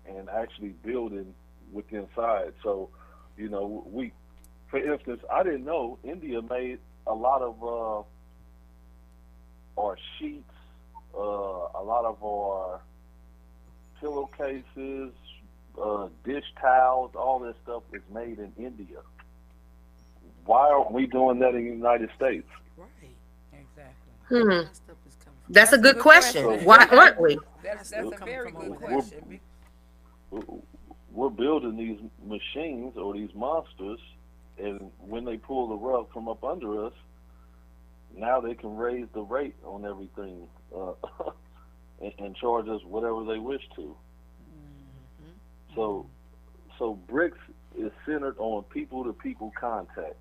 F: and actually building with inside. So, you know, for instance, I didn't know India made a lot of our sheets, a lot of our pillowcases, dish towels, all this stuff is made in India. Why aren't we doing that in the United States?
E: Right.
D: Exactly.
E: That stuff is coming from
B: That's a good question. Why aren't we?
D: That's a very good
F: We're-
D: question.
F: We're building these machines or these monsters, and when they pull the rug from up under us, now they can raise the rate on everything and charge us whatever they wish to. So BRICS is centered on people-to-people contact.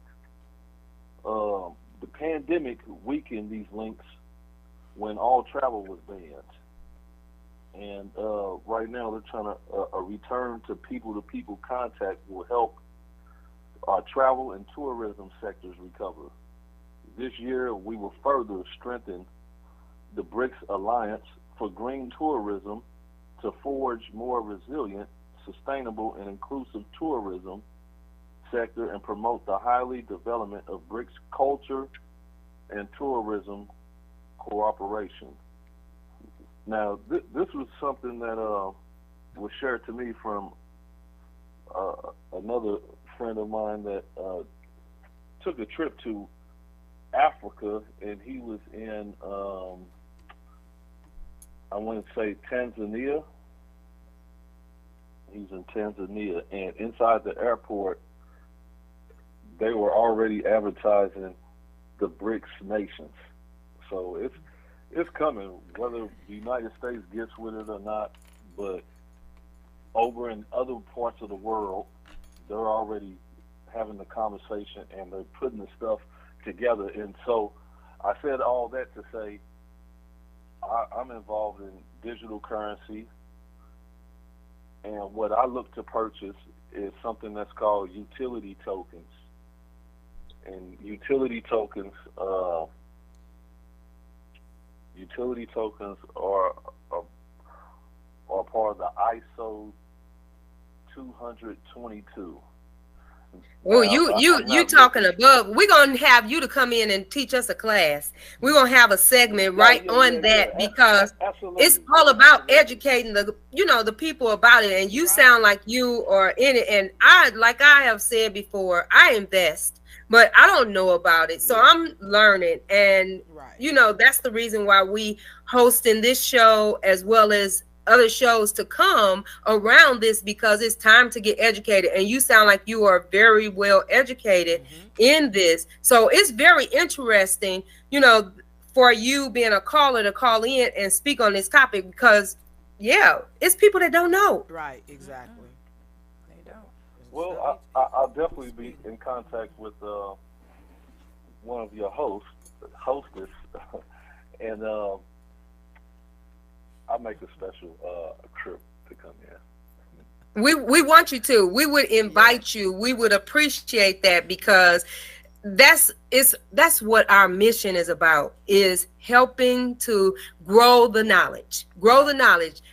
F: The pandemic weakened these links when all travel was banned. And right now they're trying to a return to people-to-people contact will help our travel and tourism sectors recover. This year we will further strengthen the BRICS alliance for green tourism to forge more resilient, sustainable, and inclusive tourism sector and promote the highly development of BRICS culture and tourism cooperation. Now, this was something that was shared to me from another friend of mine that took a trip to Africa, and he was in, I want to say Tanzania. He's in Tanzania, and inside the airport, they were already advertising the BRICS nations. So it's coming, whether the United States gets with it or not. But over in other parts of the world, they're already having the conversation and they're putting the stuff together. And so I said all that to say I'm involved in digital currency, and what I look to purchase is something that's called utility tokens. And utility tokens are part of the ISO 222.
B: Oh, you talking above. We're gonna have you to come in and teach us a class. We're gonna have a segment because
F: Absolutely.
B: it's all about educating the people about it. And you sound like you are in it. And I have said before, I invest. but I don't know about it. So I'm learning. And, you know, that's the reason why we hosting this show as well as other shows to come around this, because it's time to get educated. And you sound like you are very well educated in this. So it's very interesting, you know, for you being a caller to call in and speak on this topic, because, yeah, it's people that don't know.
E: Right, exactly. They don't.
F: Well, I'll definitely be in contact with one of your hostess, and I'll make a special trip to come in.
B: We want you to. We would invite you. We would appreciate that, because that's what our mission is about, is helping to grow the knowledge.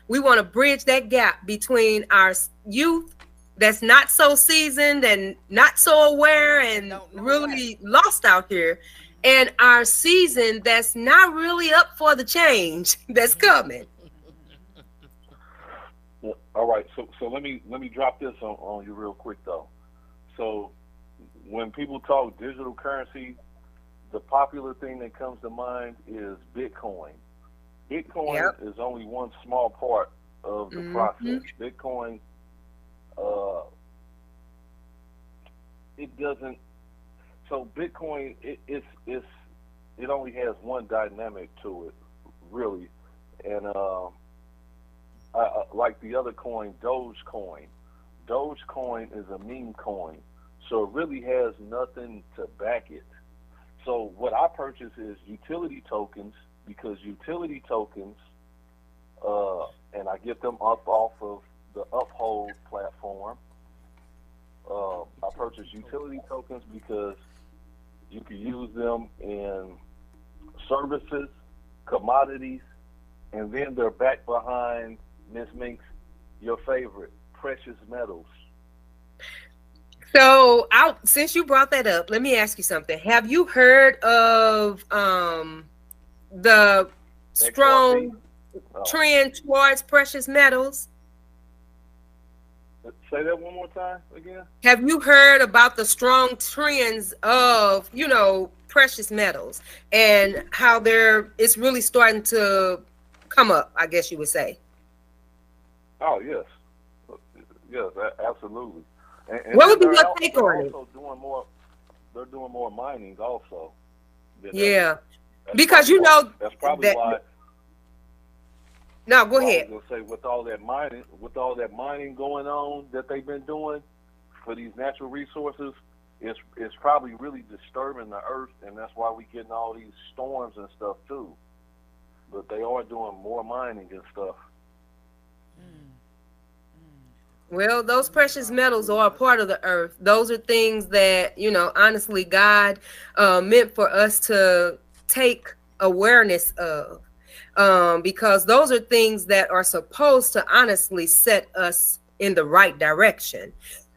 B: We want to bridge that gap between our youth that's not so seasoned and not so aware and really lost out here, and our season that's not really up for the change that's coming.
F: All right, so let me drop this on you real quick though. So when people talk digital currency, the popular thing that comes to mind is Bitcoin. Bitcoin is only one small part of the process. Bitcoin, it doesn't. So Bitcoin, it only has one dynamic to it, really, and like the other coin, Dogecoin. Dogecoin is a meme coin, so it really has nothing to back it. So what I purchase is utility tokens, because utility tokens, and I get them up off of the Uphold platform. I purchase utility tokens because you can use them in services, commodities, and then they're back behind, Ms. Minks, your favorite, precious metals.
B: So, since you brought that up, let me ask you something. Have you heard of the strong trend towards precious metals?
F: Say that one more time again.
B: Have you heard about the strong trends of, you know, precious metals and how it's really starting to come up, I guess you would say?
F: Oh, yes. Yes, absolutely. And
B: what would be your take on it?
F: They're doing more mining also.
B: Yeah. Because, you know,
F: that's probably why.
B: No, go ahead.
F: I was gonna say, with all that mining going on that they've been doing for these natural resources, it's probably really disturbing the earth, and that's why we're getting all these storms and stuff too. But they are doing more mining and stuff.
B: Well, those precious metals are a part of the earth. Those are things that, you know, honestly, God meant for us to take awareness of. Because those are things that are supposed to honestly set us in the right direction.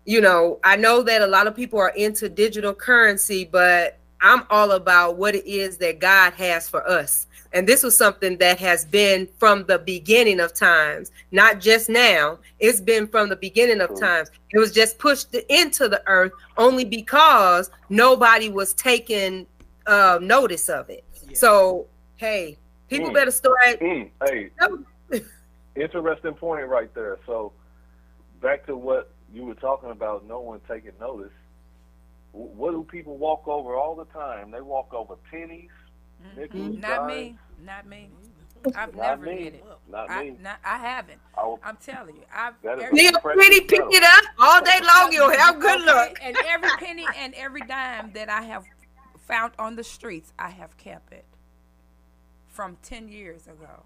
B: You know, I know that a lot of people are into digital currency, but I'm all about what it is that God has for us. And this was something that has been from the beginning of times, not just now. It's been from the beginning of times. It was just pushed into the earth only because nobody was taking notice of it. Yeah. So, hey, people better start.
F: Hey, interesting point right there. So, back to what you were talking about, no one taking notice. What do people walk over all the time? They walk over pennies, nickels,
D: Not me. I've never did it. I haven't. I'm telling you.
B: Little penny, pick it up all day long. You'll have good luck.
D: And every penny and every dime that I have found on the streets, I have kept it from 10 years ago.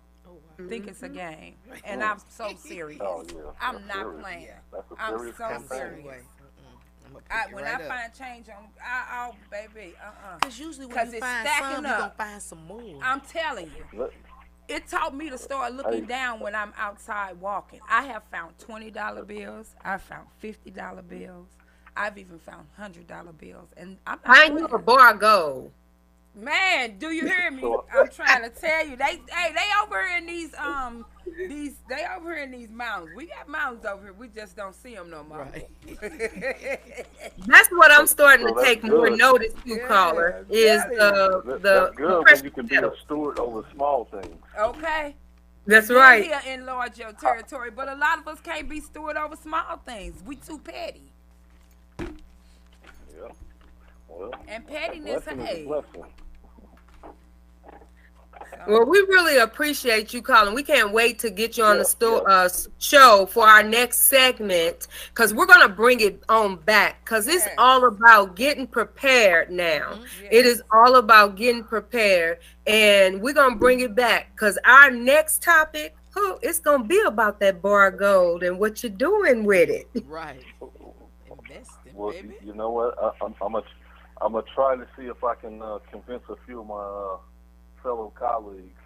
D: I think it's a game, and I'm so serious. I'm not playing. I'm so serious. When I find change on, baby,
E: Because usually when you find some, you're going to find some more.
D: I'm telling you. It taught me to start looking down when I'm outside walking. I have found $20 bills. I've found $50 bills. I've even found $100 bills. And I knew
B: a bar gold.
D: Man, do you hear me?
F: So,
D: I'm trying to tell you. They over here in these they over here in these mountains. We got mountains over here. We just don't see them no more.
G: Right.
B: That's what I'm starting
F: so
B: to
F: that's
B: take more
F: good.
B: notice to, caller, is
F: That's good when you can be a steward over small things.
D: Okay.
B: That's
D: Yeah,
B: right.
D: he'll enlarge your territory, but a lot of us can't be steward over small things. We too petty.
F: Yeah. Well,
D: And
F: a
D: pettiness,
F: blessing is a
D: hey.
F: blessing.
B: Well, we really appreciate you calling. We can't wait to get you on the show for our next segment, because we're going to bring it on back, because it's all about getting prepared now. It is all about getting prepared, and we're going to bring it back, because our next topic, it's going to be about that bar gold and what you're doing with it.
G: Right. Investing,
F: Well,
G: baby.
F: you know what? I'm gonna try to see if I can convince a few of my fellow colleagues.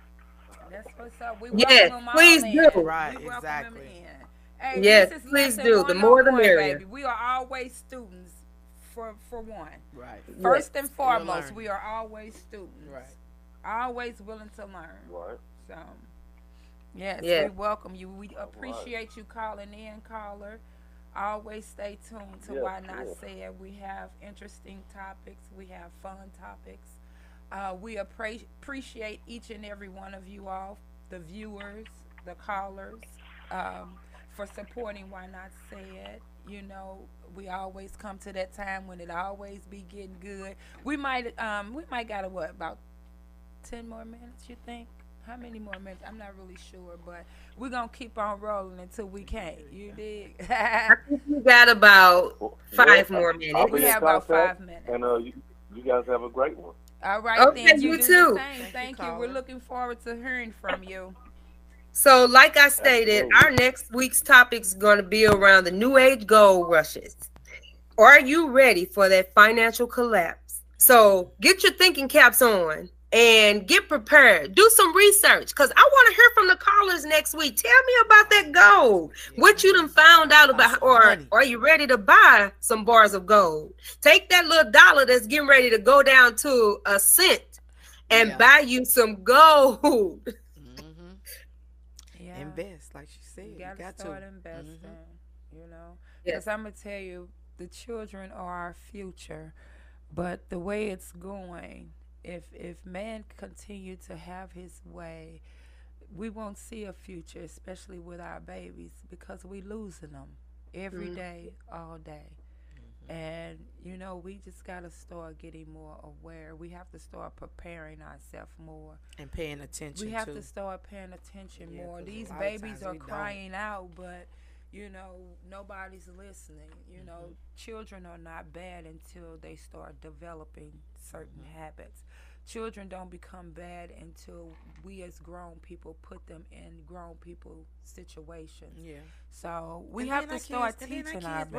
D: That's what's up. We
B: Yes,
D: welcome them
B: please
D: all
B: do.
D: in.
G: Right,
D: We welcome
G: exactly.
D: them in. Hey,
B: Yes,
D: this is
B: please
D: lesson
B: do. The more the
D: 101,
B: merrier.
D: baby. We are always students for one.
G: Right.
D: First and
G: Still
D: foremost,
G: learning.
D: we are always students.
G: Right.
D: Always willing to learn.
F: Right.
D: So, yes,
B: Yeah.
D: we welcome you. We appreciate you calling in, caller. Always stay tuned to
F: Yes,
D: Why Not
F: yes.
D: Say It. We have interesting topics. We have fun topics. We appreciate each and every one of you all, the viewers, the callers, for supporting Why Not Say It. You know, we always come to that time when it always be getting good. We might got about 10 more minutes, you think? How many more minutes? I'm not really sure, but we're going to keep on rolling until we can't. You dig?
B: I think we got about 5 more
F: I'll
B: minutes.
F: be
D: We
F: in
D: have about
F: contact,
D: 5 minutes.
F: And you guys have a great one.
D: All right,
B: Okay,
D: then.
B: you
D: do
B: too.
D: the same. Thank you. We're
G: caller.
D: looking forward to hearing from you.
B: So, like I stated,
F: Absolutely.
B: our next week's topic is going to be around the new age gold rushes. Are you ready for that financial collapse? So, get your thinking caps on and get prepared. Do some research, because I want to hear from the callers next week. Tell me about that gold. What you done found out about,
G: some
B: or
G: money.
B: are you ready to buy some bars of gold? Take that little dollar that's getting ready to go down to a cent and
G: Yeah.
B: buy you some gold.
G: Mm-hmm.
D: Yeah.
G: Invest, like she said.
D: You got to start investing, you know.
B: Yes.
D: Because I'm going to tell you, the children are our future. But the way it's going, if man continue to have his way, we won't see a future, especially with our babies, because we losing them every day, all day. And, you know, we just got to start getting more aware. We have to start preparing ourselves more.
G: And paying attention
D: We have
G: to.
D: to start paying attention
G: Yeah,
D: more.
G: 'cause a
D: These
G: lot of
D: babies
G: times
D: are
G: we don't.
D: crying out, but, you know, nobody's listening. You know, children are not bad until they start developing certain habits. Children don't become bad until we as grown people put them in grown people situations.
G: Yeah.
D: So we
G: And
D: have
G: then
D: to
G: our
D: start
G: kids- and then
D: teaching
G: our
D: our
G: kids,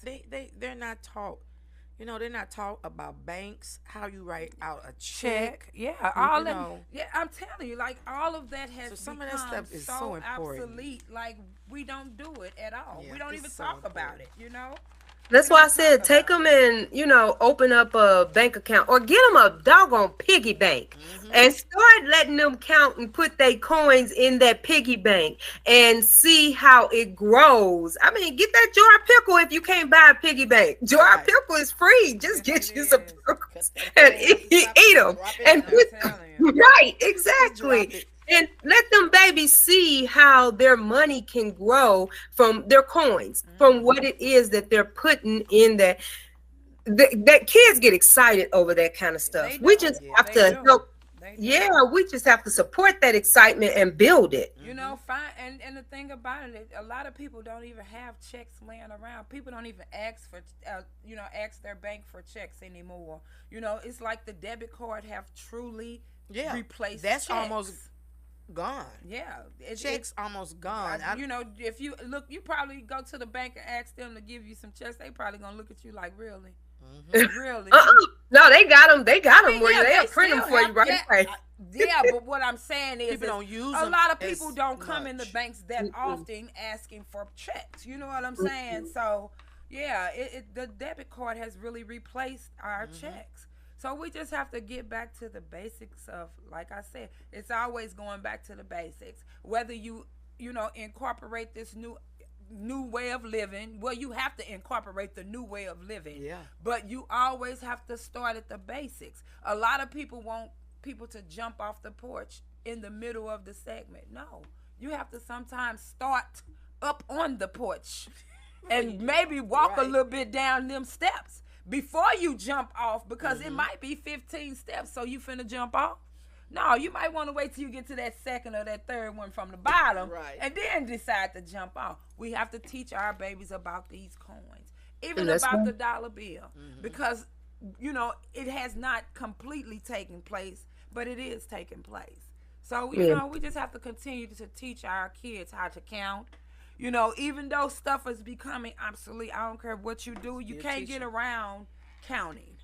G: right?
D: babies.
G: They're not taught. You know, they're not taught about banks, how you write out a
D: Check,
G: check.
D: yeah, all that.
G: know.
D: Yeah, I'm telling you, like all of that has
G: So some of that
D: become
G: stuff is so important.
D: obsolete. Like we don't do it at all.
G: Yeah,
D: We don't
G: it's
D: even
G: so
D: talk about
G: important.
D: it. You know.
B: That's
D: We
B: why I
D: don't
B: said
D: talk
B: take
D: about
B: them and, you know, open up a bank account or get them a doggone piggy bank and start letting them count and put their coins in that piggy bank and see how it grows. I mean, get that jar of pickle if you can't buy a piggy bank. Jar of
G: Right.
B: pickle is free. Just get
D: It
B: you some
D: is.
B: pickles and eat them. And
D: I'm
B: put,
D: telling you.
B: right,
G: Drop
B: exactly.
G: it.
B: And let them babies see how their money can grow from their coins, from what it is that they're putting in that. That kids get excited over that kind of stuff.
D: They
B: We
D: do.
B: just
G: Yeah,
B: have
D: they
B: to
D: do.
B: help.
D: They do.
B: Yeah, we just have to support that excitement and build it.
D: You know, fine. And the thing about it, a lot of people don't even have checks laying around. People don't even ask for, ask their bank for checks anymore. You know, it's like the debit card have truly
G: Yeah.
D: replaced.
G: That's
D: checks.
G: almost gone.
D: Yeah,
G: Checks almost gone.
D: you know, if you look, you probably go to the bank and ask them to give you some checks. They probably gonna look at you like, really, really.
B: No, they got them. They got them
D: mean,
B: where
D: yeah,
B: they'll
D: they
B: print them
D: still
B: for you
D: have-
B: right
D: yeah,
B: away.
D: Yeah, but what I'm saying is,
G: People don't use
D: a
G: them
D: lot of
G: as
D: people don't come in the
G: much.
D: banks that often asking for checks. You know what I'm saying? So yeah, the debit card has really replaced our checks. So we just have to get back to the basics of, like I said, it's always going back to the basics. Whether you incorporate this new way of living. Well, you have to incorporate the new way of living.
G: Yeah.
D: But you always have to start at the basics. A lot of people want people to jump off the porch in the middle of the segment. No. You have to sometimes start up on the porch and maybe walk a little bit down them steps before you jump off, because it might be 15 steps, so you finna jump off. No, you might want to wait till you get to that second or that third one from the bottom, and then decide to jump off. We have to teach our babies about these coins, even about the dollar bill, because, it has not completely taken place, but it is taking place. So, we just have to continue to teach our kids how to count. Even though stuff is becoming obsolete, I don't care what you do, you can't get around counting.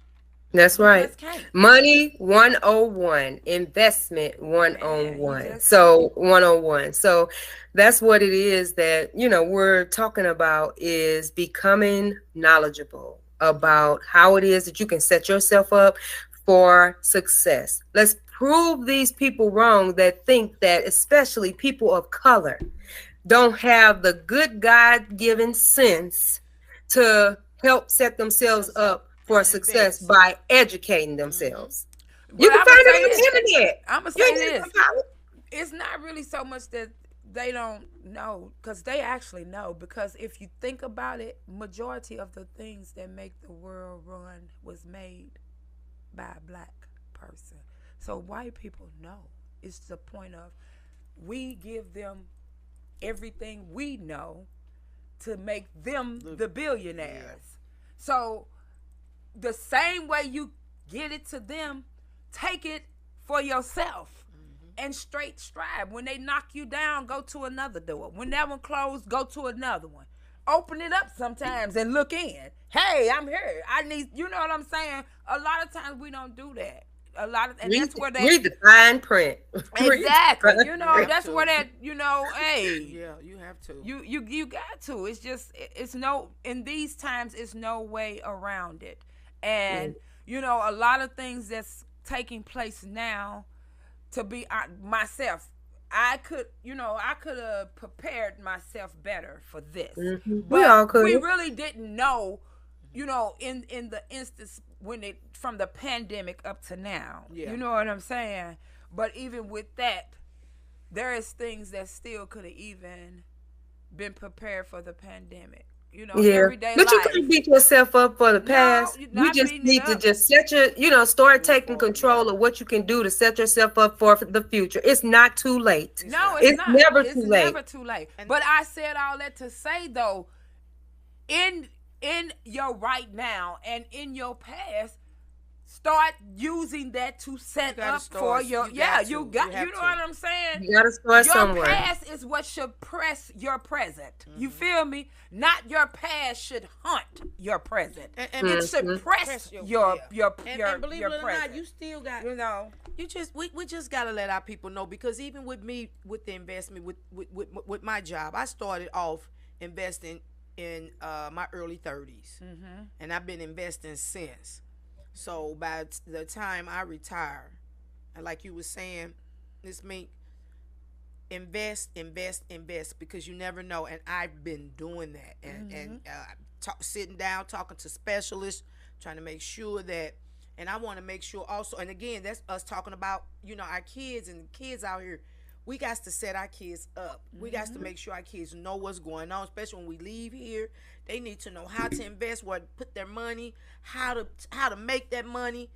B: That's right. Money 101, investment 101. So 101. So that's what it is that, we're talking about, is becoming knowledgeable about how it is that you can set yourself up for success. Let's prove these people wrong that think that, especially people of color, don't have the good God-given sense to help set themselves up for success by educating themselves. You can find it on the internet.
D: I'm going to say this. It's not really so much that they don't know, because they actually know. Because if you think about it, majority of the things that make the world run was made by a black person. So white people know. It's the point of, we give them everything we know to make them the billionaires. So the same way you get it to them, take it for yourself and straight stride. When they knock you down, go to another door. When that one closed, go to another one. Open it up sometimes and look in. Hey, I'm here. I need, you know what I'm saying? A lot of times we don't do that. That's where they
B: read the fine print.
D: Exactly. That's where that, hey.
G: Yeah, you have to.
D: You got to. It's just, in these times, it's no way around it. And, a lot of things that's taking place now, to be myself, I could have prepared myself better for this. But
B: we all could.
D: We really didn't know, in the instance from the pandemic up to now. Yeah. You know what I'm saying? But even with that, there is things that still could have even been prepared for the pandemic. Everyday life.
B: But you can't beat yourself up for the past. You just need to just set start taking control of what you can do to set yourself up for the future. It's not too late.
D: No, it's not.
B: Never
D: it's
B: too late.
D: Never too late. But I said all that to say, though, in your right now and in your past, start using that to set up for your you know what I'm saying?
B: You gotta start somewhere.
D: Your past is what should press your present. You feel me? Not your past should hunt your present. And it should press your
G: and believe
D: your
G: it or
D: present.
G: not, you still got we just gotta let our people know, because even with me, with the investment, with my job, I started off investing in my early 30s, and I've been investing since. So by the time I retire, and like you were saying, Ms. Mink, invest, because you never know. And I've been doing that, and sitting down, talking to specialists, trying to make sure that, and I want to make sure also, and again, that's us talking about, our kids and kids out here. We got to set our kids up. We got to make sure our kids know what's going on, especially when we leave here. They need to know how to invest, where to put their money, how to make that money.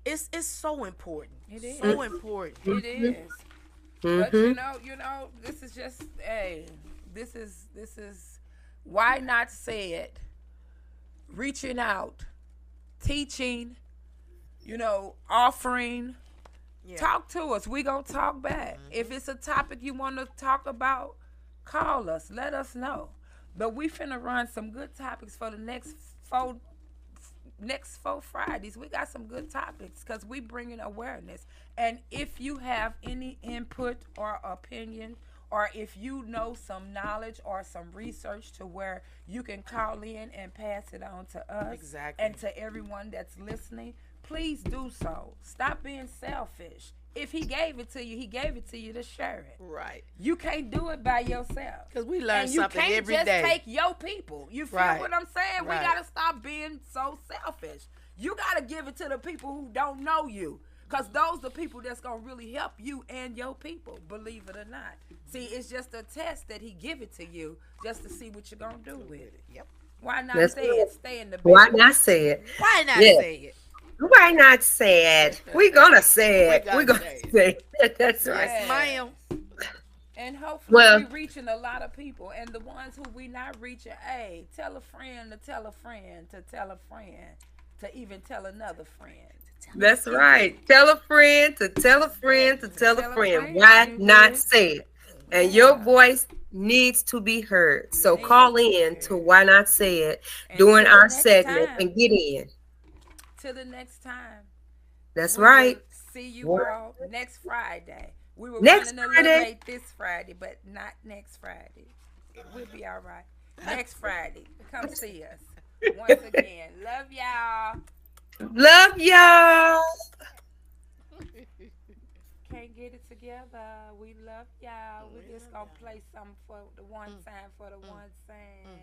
G: It's so important.
D: It is
G: so important.
D: It is. But this is just this is why not say it? Reaching out, teaching, offering. Yeah. Talk to us. We gonna talk back. If it's a topic you want to talk about, call us. Let us know. But we finna run some good topics for the next four Fridays. We got some good topics because we bringing awareness. And if you have any input or opinion, or if you know some knowledge or some research to where you can call in and pass it on to us and to everyone that's listening, please do so. Stop being selfish. If he gave it to you, he gave it to you to share it.
G: Right.
D: You can't do it by yourself.
G: Because we learn
D: And you
G: something
D: can't
G: every
D: just
G: day.
D: take your people. You feel
G: Right.
D: what I'm saying?
G: Right.
D: We got to stop being so selfish. You got to give it to the people who don't know you. Because those are people that's going to really help you and your people, believe it or not. See, it's just a test that he give it to you just to see what you're going to do with it.
G: Yep.
D: Why not
B: That's
D: say
B: right.
D: it? Stay in the
B: Why
D: business.
B: not say it?
G: Why not
B: Yeah.
G: say it?
B: Why not say it? We're gonna say it.
G: We're
B: We're
G: gonna
B: gonna
G: say
B: say it. That's right.
G: Yes, ma'am.
D: And hopefully
B: Well-
D: we reaching a lot of people. And the ones who we not reaching, hey, tell a friend to tell a friend to tell a friend to even tell another friend.
B: That's right. Tell a friend to tell a friend to tell a friend. Why not say it? And your voice needs to be heard. So call in to Why Not Say It
D: And
B: during
D: till the
B: our
D: next
B: segment
D: time.
B: and get in.
D: Till the next time.
B: That's
D: We
B: right.
D: will see you all next Friday. We were
B: Next
D: running a
B: Friday.
D: little late this Friday, but not next Friday. We'll be all right. Next Friday. Come see us. Once again. Love y'all.
B: Love y'all.
D: Can't get it together. We love y'all. We just gonna play something for the one time for the one thing.